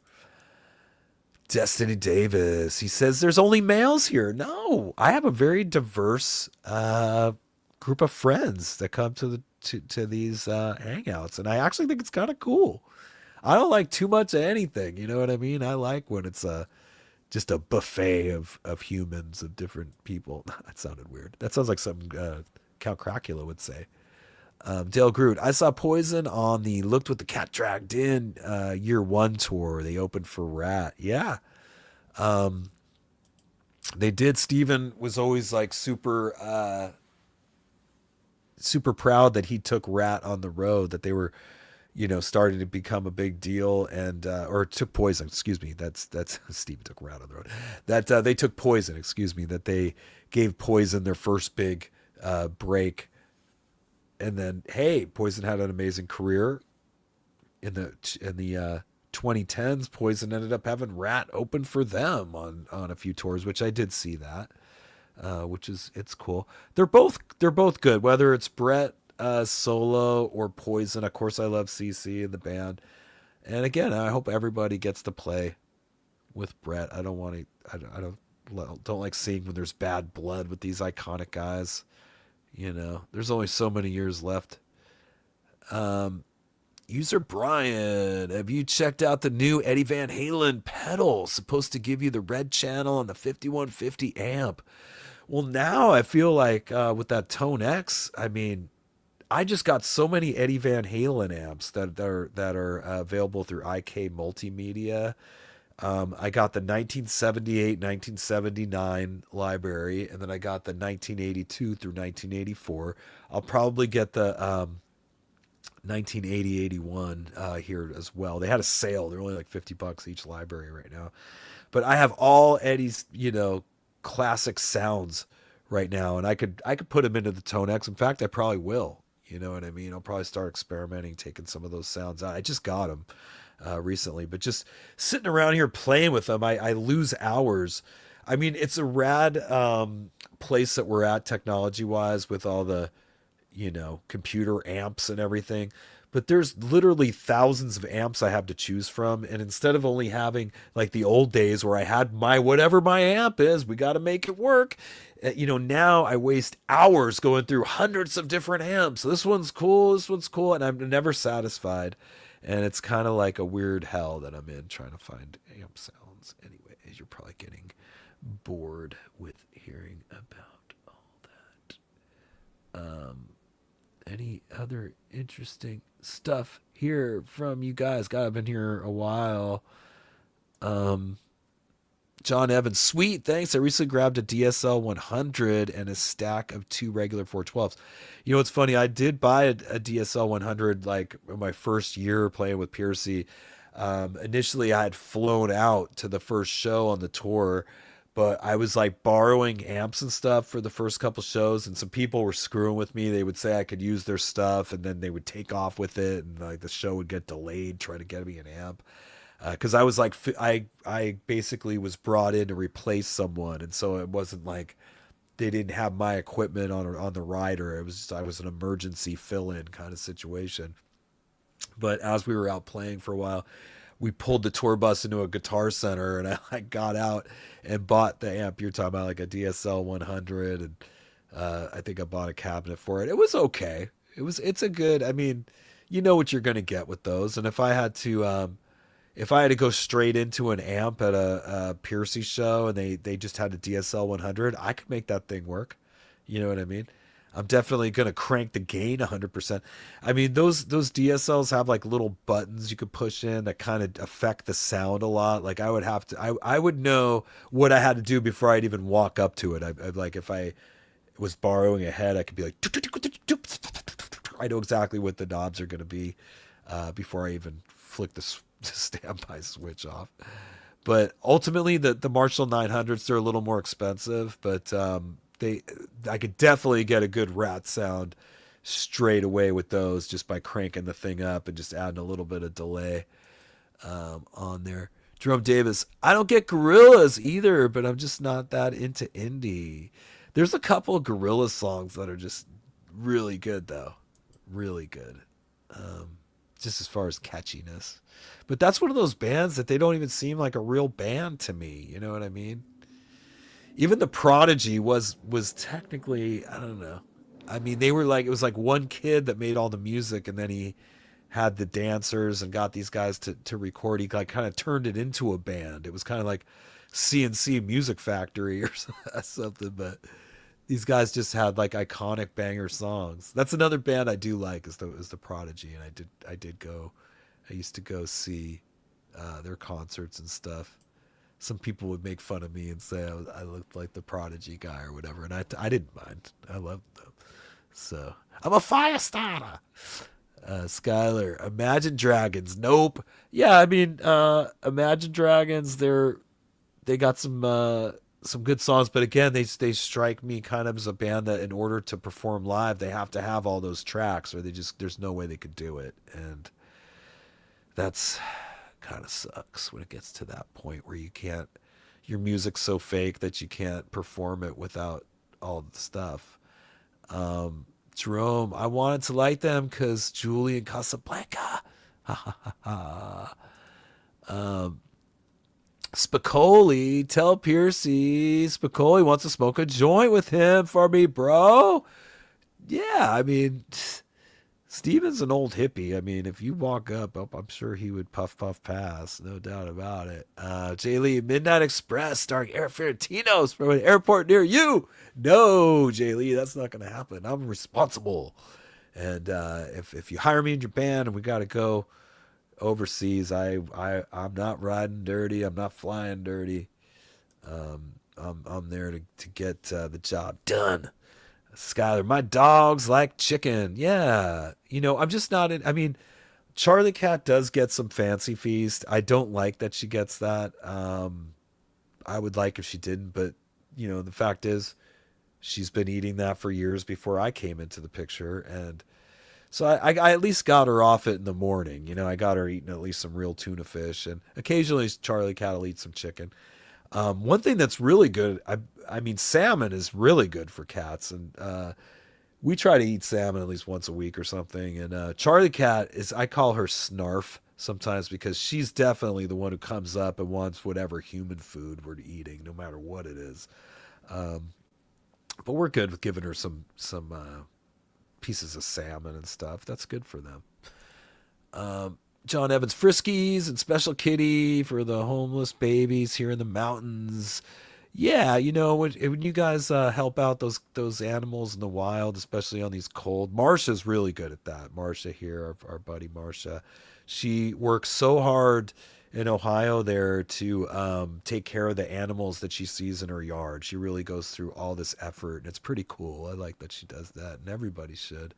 Destiny Davis. He says there's only males here. No, I have a very diverse group of friends that come to these hangouts, and I actually think it's kind of cool. I don't like too much of anything. You know what I mean? I like when it's just a buffet of humans, of different people. That sounded weird. That sounds like something Count Crocula would say. Dale Groot. I saw Poison on the Looked What the Cat Dragged In year one tour. They opened for Ratt. Yeah. They did. Steven was always like super proud that he took Ratt on the road, that they were starting to become a big deal, and or took Poison, excuse me. That's Steve took Ratt on the road. That they took Poison, excuse me. That they gave Poison their first big break, and then Poison had an amazing career. In the 2010s, Poison ended up having Ratt open for them on a few tours, which I did see that, which is it's cool. They're both good, whether it's Brett solo or Poison. Of course, I love CC and the band, and again, I hope everybody gets to play with Brett. I don't want to. I don't like seeing when there's bad blood with these iconic guys. There's only so many years left. User Brian, have you checked out the new Eddie Van Halen pedal? Supposed to give you the red channel and the 5150 amp. Well, now I feel like with that Tone X, I mean, I just got so many Eddie Van Halen amps that are available through IK Multimedia. I got the 1978, 1979 library, and then I got the 1982 through 1984. I'll probably get the 1980, 81 here as well. They had a sale. They're only like $50 each library right now. But I have all Eddie's, classic sounds right now, and I could put them into the Tone X. In fact, I probably will. You know what I mean? I'll probably start experimenting, taking some of those sounds out. I just got them recently, but just sitting around here playing with them, I lose hours. I mean, it's a rad place that we're at technology wise with all the computer amps and everything. But there's literally thousands of amps I have to choose from. And instead of only having like the old days where I had my whatever my amp is, we got to make it work. Now I waste hours going through hundreds of different amps. This one's cool. This one's cool. And I'm never satisfied. And it's kind of like a weird hell that I'm in trying to find amp sounds. Anyway, as you're probably getting bored with hearing about all that. Any other interesting stuff here from you guys? God, I've been here a while. John Evans, sweet, thanks. I recently grabbed a DSL 100 and a stack of 2 regular 412s. You know, it's funny. I did buy a DSL 100 like in my first year playing with Pearcy. Initially, I had flown out to the first show on the tour, but I was like borrowing amps and stuff for the first couple shows, and some people were screwing with me. They would say I could use their stuff, and then they would take off with it, and like the show would get delayed trying to get me an amp. Because I was like, I basically was brought in to replace someone, and so it wasn't like they didn't have my equipment on the rider. It was just, I was an emergency fill-in kind of situation. But as we were out playing for a while, we pulled the tour bus into a guitar center, and I got out and bought the amp you're talking about, like a DSL 100, and I think I bought a cabinet for it. It was okay. It's a good. I mean, you know what you're gonna get with those. And if I had to go straight into an amp at a Pearcy show and they just had a DSL 100, I could make that thing work. You know what I mean? I'm definitely going to crank the gain 100%. I mean, those DSLs have like little buttons you could push in that kind of affect the sound a lot. Like I would know what I had to do before I'd even walk up to it. I'd like, if I was borrowing a head, I could be like, I know exactly what the knobs are going to be before I even flick the standby switch off. But ultimately the Marshall 900s, they're a little more expensive, but I could definitely get a good rat sound straight away with those just by cranking the thing up and just adding a little bit of delay on there. Jerome Davis, I don't get Gorillaz either, but I'm just not that into indie. There's a couple of Gorillaz songs that are just really good though. Really good. Just as far as catchiness. But that's one of those bands that they don't even seem like a real band to me. You know what I mean? Even the Prodigy was technically, I don't know. I mean, they were like, it was like one kid that made all the music, and then he had the dancers and got these guys to record. He like kind of turned it into a band. It was kind of like CNC Music Factory or something, but these guys just had like iconic banger songs. That's another band I do like is the Prodigy, and I used to go see their concerts and stuff. Some people would make fun of me and say I looked like the Prodigy guy or whatever, and I didn't mind. I loved them. So I'm a fire starter. Skylar, Imagine Dragons. Nope. Yeah, I mean, Imagine Dragons. They got some good songs, but again, they strike me kind of as a band that in order to perform live, they have to have all those tracks, or there's no way they could do it, and that's kind of sucks when it gets to that point where your music's so fake that you can't perform it without all the stuff. Jerome, I wanted to like them because Julie and Casablanca. Ha ha ha ha. Spicoli, tell Pearcy Spicoli wants to smoke a joint with him for me, bro. Yeah, I mean, Steven's an old hippie. I mean, if you walk up, I'm sure he would puff pass, no doubt about it. Jay Lee, Midnight Express starring Erik Ferentinos from an airport near you. No, Jay Lee, that's not going to happen. I'm responsible. And if you hire me in your band and we got to go overseas, I'm not riding dirty. I'm not flying dirty. I'm there to get the job done. Skylar, my dogs like chicken. Yeah. I'm just not in. I mean, Charlie Cat does get some fancy feast. I don't like that she gets that. I would like if she didn't, but the fact is She's been eating that for years before I came into the picture. And so I at least got her off it in the morning. I got her eating at least some real tuna fish. And occasionally Charlie Cat will eat some chicken. One thing that's really good, I mean, salmon is really good for cats. And we try to eat salmon at least once a week or something. And Charlie Cat I call her Snarf sometimes because she's definitely the one who comes up and wants whatever human food we're eating, no matter what it is. But we're good with giving her some pieces of salmon and stuff. That's good for them. John Evans Friskies and Special Kitty for the homeless babies here in the mountains. Yeah, when you guys help out those animals in the wild, especially on these cold. Marsha's really good at that. Marsha here, our buddy Marsha, she works so hard in Ohio there to take care of the animals that she sees in her yard. She really goes through all this effort, and it's pretty cool. I like that she does that, and everybody should.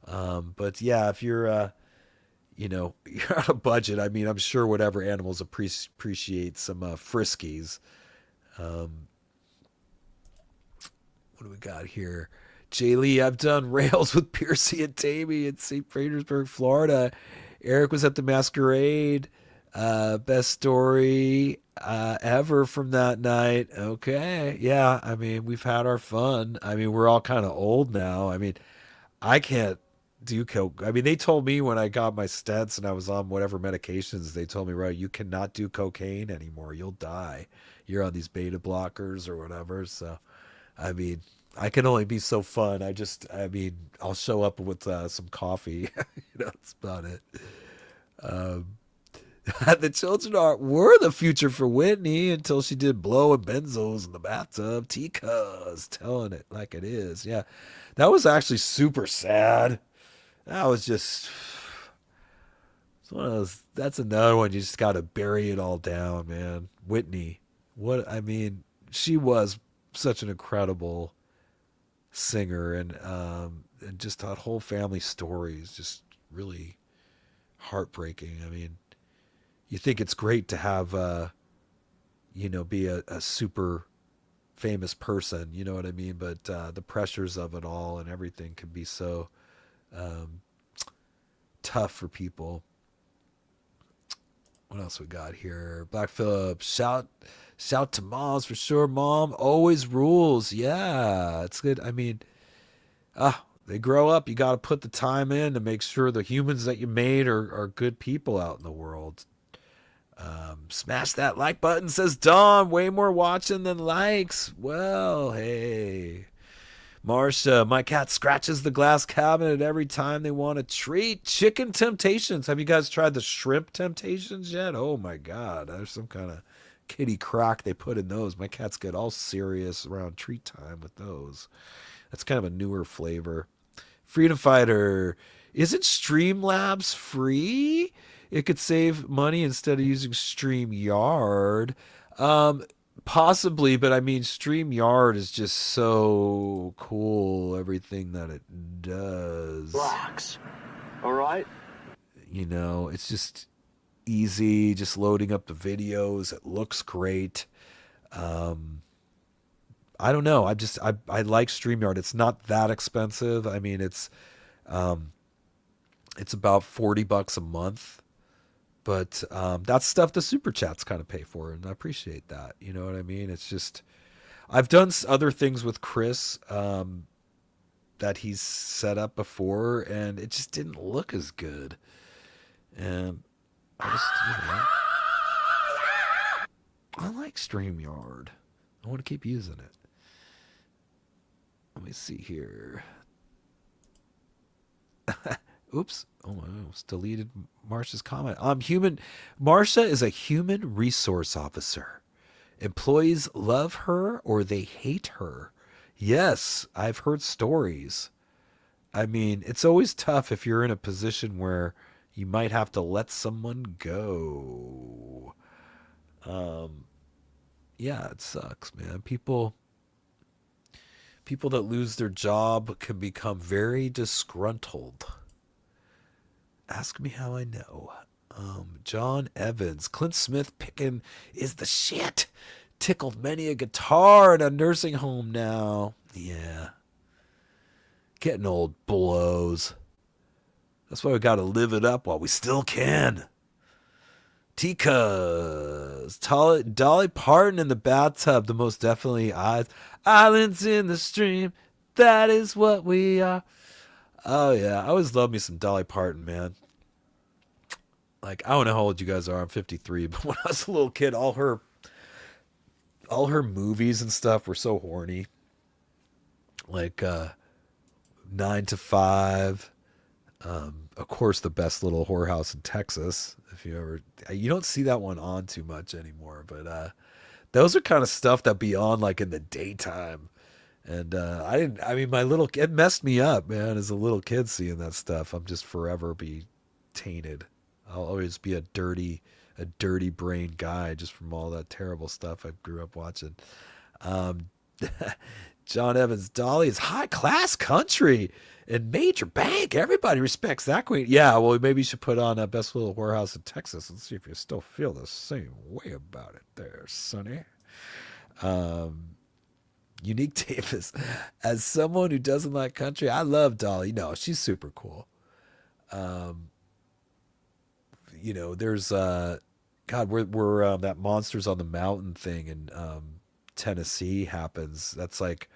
But yeah, if you're you're on a budget, I mean, I'm sure whatever animals appreciate some Friskies. What do we got here? Jay Lee, I've done rails with Pearcy and Tammy in St. Petersburg, Florida. Eric was at the masquerade. Best story ever from that night. Okay. Yeah, I mean, we've had our fun. I mean, we're all kind of old now. I mean, I can't do coke. I mean, they told me when I got my stents and I was on whatever medications, they told me, right, you cannot do cocaine anymore. You'll die. You're on these beta blockers or whatever. So, I mean, I can only be so fun. I mean, I'll show up with some coffee. That's about it. The children were the future for Whitney until she did blow and benzos in the bathtub. Tika telling it like it is. Yeah, that was actually super sad. That was just it's one of those. That's another one you just got to bury it all down, man. Whitney, what I mean, she was such an incredible singer, and just that whole family story is just really heartbreaking. I mean, you think it's great to have be a super famous person, you know what I mean? But the pressures of it all and everything can be so tough for people. What else we got here? Black Phillip, shout to moms for sure. Mom always rules. Yeah, it's good. I mean, they grow up. You got to put the time in to make sure the humans that you made are good people out in the world. Smash that like button, says Dawn. Way more watching than likes. Well, hey. Marsha, my cat scratches the glass cabinet every time they want a treat. Chicken Temptations. Have you guys tried the Shrimp Temptations yet? Oh my God. There's some kind of kitty crack they put in those. My cats get all serious around treat time with those. That's kind of a newer flavor. Freedom Fighter. Isn't Streamlabs free? It could save money instead of using StreamYard. Possibly, but I mean, StreamYard is just so cool, everything that it does. Relax. All right? It's just easy, just loading up the videos. It looks great. I don't know. I like StreamYard. It's not that expensive. I mean, it's about $40 a month. But that's stuff the super chats kind of pay for, and I appreciate that. You know what I mean? It's just, I've done other things with Chris that he's set up before, and it just didn't look as good. And I just, I like StreamYard. I want to keep using it. Let me see here. Oops. Oh, I almost deleted Marsha's comment. Marsha is a human resource officer. Employees love her or they hate her. Yes, I've heard stories. I mean, it's always tough if you're in a position where you might have to let someone go. Yeah, it sucks, man. People that lose their job can become very disgruntled. Ask me how I know. John Evans. Clint Smith picking is the shit. Tickled many a guitar in a nursing home now. Yeah. Getting old blows. That's why we got to live it up while we still can. Tikas. Dolly Parton in the bathtub. The most definitely eyes. Islands in the stream. That is what we are. Oh, yeah. I always love me some Dolly Parton, man. Like, I don't know how old you guys are. I'm 53. But when I was a little kid, all her movies and stuff were so horny. Like, 9 to 5. Of course, the best little whorehouse in Texas. If you don't see that one on too much anymore, but those are kind of stuff that be on like in the daytime. And I didn't. I mean, it messed me up, man. As a little kid seeing that stuff, I'm just forever be tainted. I'll always be a dirty brain guy just from all that terrible stuff I grew up watching. Um, John Evans, Dolly is high class country and major bank. Everybody respects that queen. Yeah, well, maybe you should put on a best little whorehouse in Texas and see if you still feel the same way about it there, Sonny. Um, Unique Davis, as someone who doesn't like country, I love Dolly. No, she's super cool. Um, there's God, we're that Monsters on the Mountain thing in Tennessee happens. That's like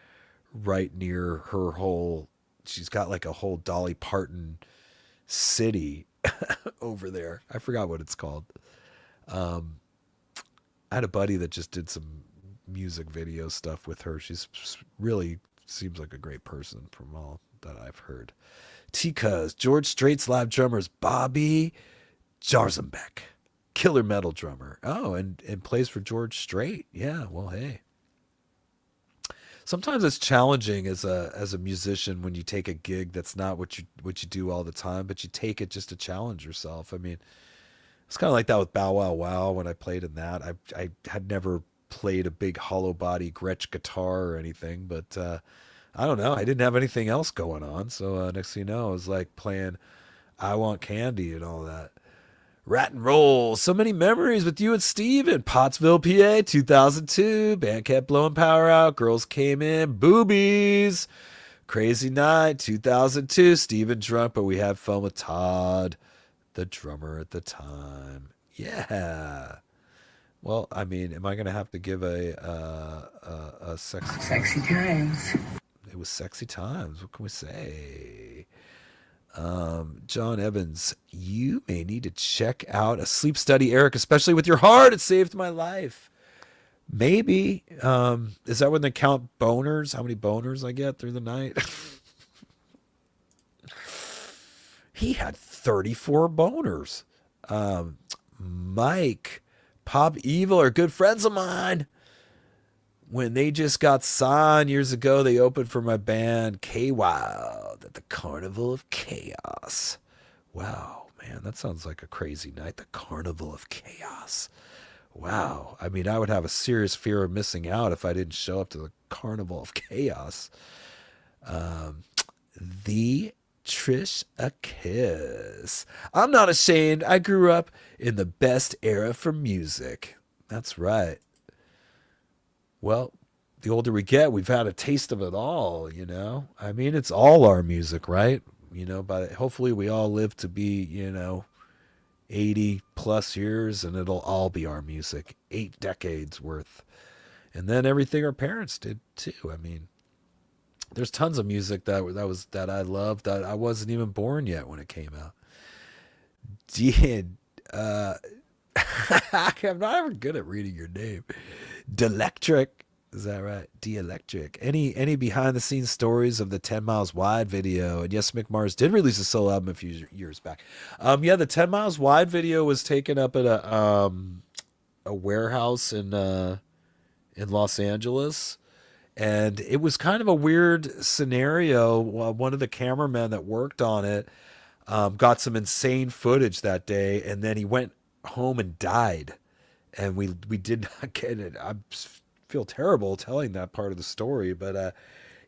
right near her whole. She's got like a whole Dolly Parton city over there. I forgot what it's called. Um, I had a buddy that just did some music video stuff with her. She's really seems like a great person from all that I've heard. Tikas, George Strait's live drummers, Bobby Jarzenbeck, killer metal drummer. Oh, and plays for George Strait. Yeah, well, hey. Sometimes it's challenging as a musician when you take a gig that's not what you do all the time, but you take it just to challenge yourself. I mean, it's kind of like that with Bow Wow Wow when I played in that. I had never played a big hollow body Gretsch guitar or anything, but I don't know. I didn't have anything else going on, so next thing you know, I was like playing "I Want Candy" and all that. Rat and Roll. So many memories with you and Steve in Pottsville, PA, 2002. Band kept blowing power out. Girls came in. Boobies. Crazy Night, 2002. Steven drunk, but we had fun with Todd, the drummer at the time. Yeah. Well, I mean, am I going to have to give a sexy... Sexy times. It was sexy times. What can we say? John Evans, you may need to check out a sleep study, Eric, especially with your heart. It saved my life. Maybe. Is that when they count boners? How many boners I get through the night? He had 34 boners. Mike, Pop Evil are good friends of mine. When they just got signed years ago, they opened for my band K Wild at the Carnival of Chaos. Wow, man, that sounds like a crazy night. The Carnival of Chaos. Wow. I mean, I would have a serious fear of missing out if I didn't show up to the Carnival of Chaos. The Trish a Kiss. I'm not ashamed. I grew up in the best era for music. That's right. Well, the older we get, we've had a taste of it all, you know? I mean, it's all our music, right? But hopefully we all live to be, 80 plus years and it'll all be our music. 8 decades worth. And then everything our parents did too. I mean, there's tons of music that I loved that I wasn't even born yet when it came out. I'm not ever good at reading your name. Delectric. Is that right? Delectric. Any behind the scenes stories of the 10 Miles Wide video? And yes, Mick Mars did release a solo album a few years back. Yeah, the 10 Miles Wide video was taken up at a warehouse in Los Angeles. And it was kind of a weird scenario. One of the cameramen that worked on it got some insane footage that day, and then he went home and died. And we did not get it. I feel terrible telling that part of the story, but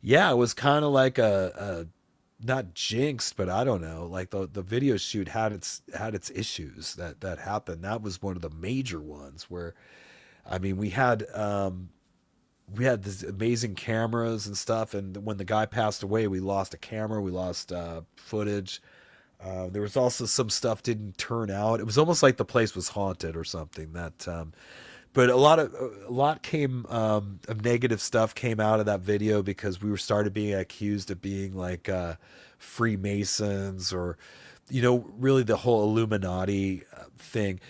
yeah, it was kind of like a not jinxed, but I don't know. Like the video shoot had its issues that happened. That was one of the major ones where, I mean, we had we had these amazing cameras and stuff. And when the guy passed away, we lost a camera, we lost footage. There was also some stuff didn't turn out. It was almost like the place was haunted or something. But a lot came of negative stuff came out of that video because we were started being accused of being like Freemasons or, really the whole Illuminati thing.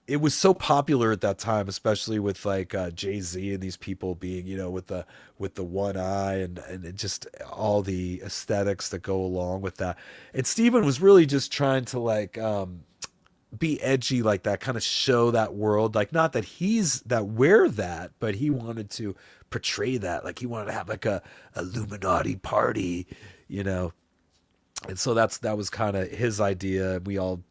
It was so popular at that time, especially with like Jay-Z and these people being, with the one eye and it just all the aesthetics that go along with that. And Steven was really just trying to like be edgy like that, kind of show that world, like not that he's that wear that, but he wanted to portray that, like he wanted to have like a Illuminati party, you know. And so that was kind of his idea. We all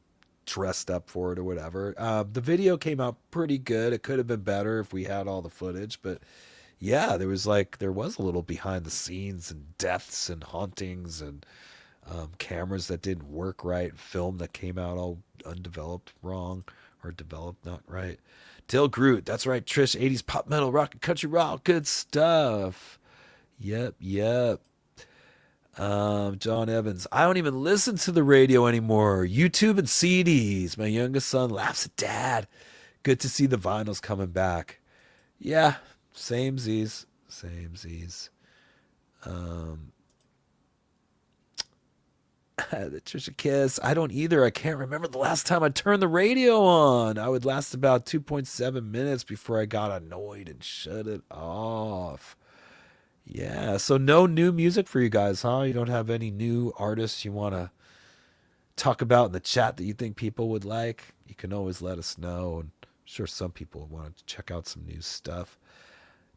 dressed up for it or whatever. The video came out pretty good. It could have been better if we had all the footage, but yeah, there was a little behind the scenes and deaths and hauntings and cameras that didn't work right, film that came out all undeveloped wrong or developed not right. Dale Groot, that's right, Trish, 80s pop metal rock and country rock, good stuff. Yep. John Evans, I don't even listen to the radio anymore. YouTube and CDs. My youngest son laughs at dad. Good to see the vinyls coming back. Yeah, same Z's. The Trisha Kiss. I don't either. I can't remember the last time I turned the radio on. I would last about 2.7 minutes before I got annoyed and shut it off. Yeah, so no new music for you guys, huh? You don't have any new artists you want to talk about in the chat that you think people would like? You can always let us know. And I'm sure some people want to check out some new stuff.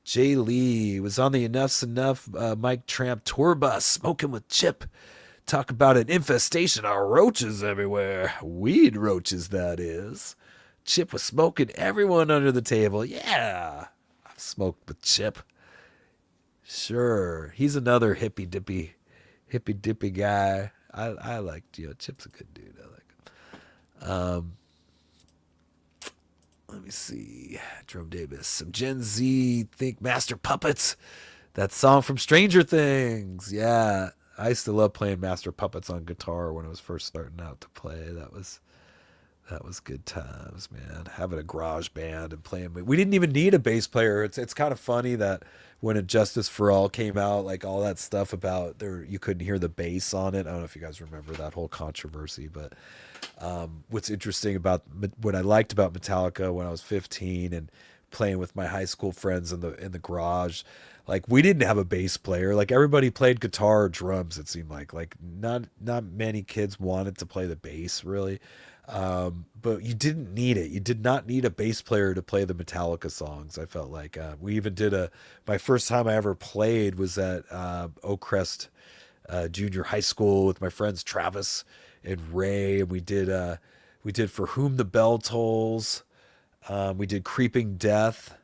Jay Lee was on the Enough's Enough Mike Tramp tour bus, smoking with Chip. Talk about an infestation of roaches everywhere. Weed roaches, that is. Chip was smoking everyone under the table. Yeah, I've smoked with Chip. Sure. He's another hippy dippy guy. I like, Chip's a good dude. I like him. Let me see. Jerome Davis. Some Gen Z think Master Puppets. That song from Stranger Things. Yeah. I used to love playing Master Puppets on guitar when I was first starting out to play. That was good times, man. Having a garage band and playing. We didn't even need a bass player. It's kind of funny that when A Justice for All came out, like all that stuff about there, you couldn't hear the bass on it. I don't know if you guys remember that whole controversy, but what's interesting about what I liked about Metallica when I was 15 and playing with my high school friends in the garage, like we didn't have a bass player. Like everybody played guitar or drums. It seemed like not many kids wanted to play the bass really. But you didn't need it. You did not need a bass player to play the Metallica songs. I felt like we even did my first time I ever played was at Oak Crest Junior High School with my friends Travis and Ray, and we did For Whom the Bell Tolls. We did Creeping Death.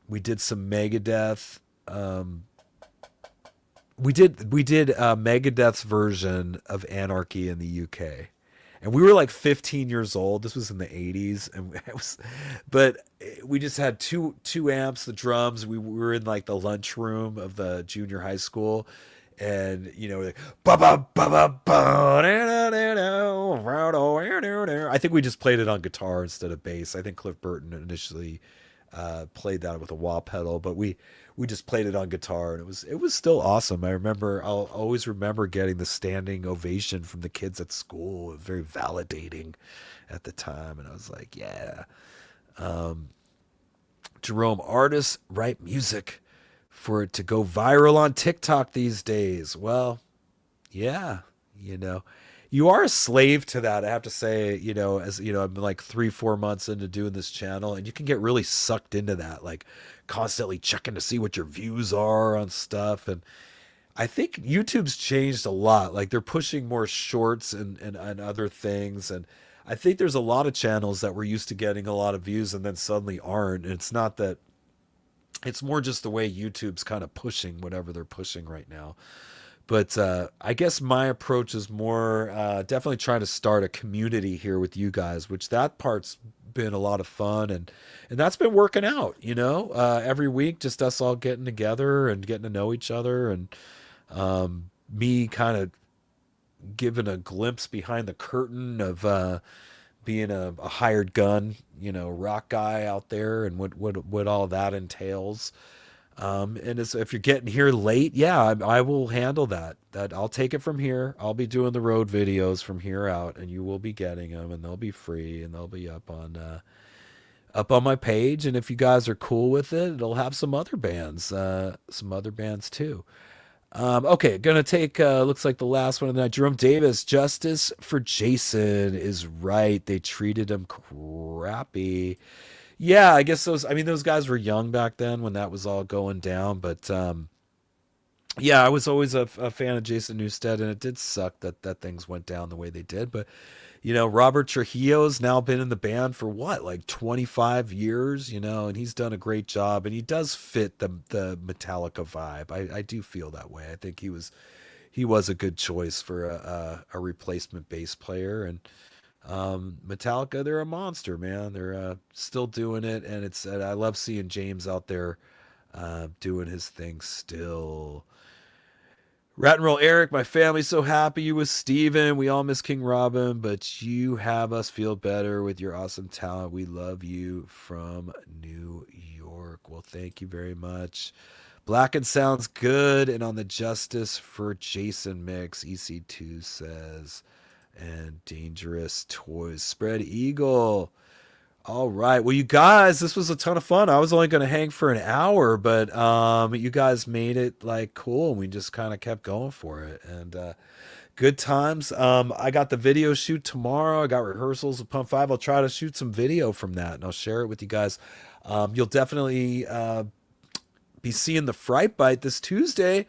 We did some Megadeth. We did Megadeth's version of Anarchy in the UK, and we were like 15 years old. This was in the 80s, and but we just had two amps, the drums. We were in like the lunchroom of the junior high school, and like ba ba ba ba ba. I think we just played it on guitar instead of bass. I think Cliff Burton initially played that with a wah pedal, but we just played it on guitar, and it was still awesome. I'll always remember getting the standing ovation from the kids at school. It was very validating at the time, and I was like, yeah. Jerome, artists write music for it to go viral on TikTok these days. Well, yeah, you are a slave to that. I have to say, as I've been like 3-4 months into doing this channel, and you can get really sucked into that, like constantly checking to see what your views are on stuff. And I think YouTube's changed a lot. Like they're pushing more shorts and other things. And I think there's a lot of channels that were used to getting a lot of views and then suddenly aren't. And it's not that, it's more just the way YouTube's kind of pushing whatever they're pushing right now. But I guess my approach is more definitely trying to start a community here with you guys, which that part's been a lot of fun, and that's been working out. Every week, just us all getting together and getting to know each other, and me kind of giving a glimpse behind the curtain of being a hired gun, rock guy out there, and what all that entails. And if you're getting here late, yeah, I will handle that. That I'll take it from here. I'll be doing the road videos from here out, and you will be getting them, and they'll be free, and they'll be up on my page. And if you guys are cool with it, it'll have some other bands too. Okay, gonna take looks like the last one of the night. Jerome Davis, Justice for Jason is right. They treated him crappy. Yeah, I guess those guys were young back then when that was all going down, but yeah, I was always a fan of Jason Newsted, and it did suck that things went down the way they did. But Robert Trujillo's now been in the band for what, like 25 years, and he's done a great job, and he does fit the Metallica vibe. I do feel that way. I think he was a good choice for a replacement bass player, and Metallica, they're a monster, man. They're still doing it, and I love seeing James out there doing his thing still. Rat and Roll Eric, my family's so happy you with Steven. We all miss King Robin, but you have us feel better with your awesome talent. We love you from New York. Well, thank you very much. Blackened sounds good, and on the Justice for Jason mix, EC2 says, and Dangerous Toys. Spread Eagle. All right. Well, you guys, this was a ton of fun. I was only going to hang for an hour, but you guys made it like cool, and we just kind of kept going for it. And good times. I got the video shoot tomorrow. I got rehearsals with Pump5. I'll try to shoot some video from that, and I'll share it with you guys. You'll definitely be seeing the Frightbite this Tuesday.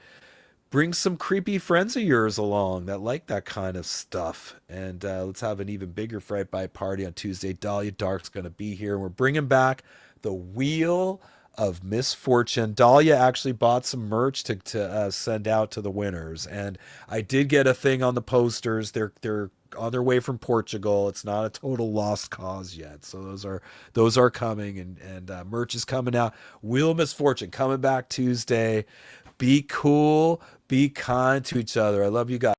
Bring some creepy friends of yours along that like that kind of stuff. And let's have an even bigger Fright Bite party on Tuesday. Dahlia Dark's going to be here. We're bringing back the Wheel of Misfortune. Dahlia actually bought some merch to send out to the winners. And I did get a thing on the posters. They're on their way from Portugal. It's not a total lost cause yet. So those are coming, and merch is coming out. Wheel of Misfortune coming back Tuesday. Be cool. Be kind to each other. I love you guys.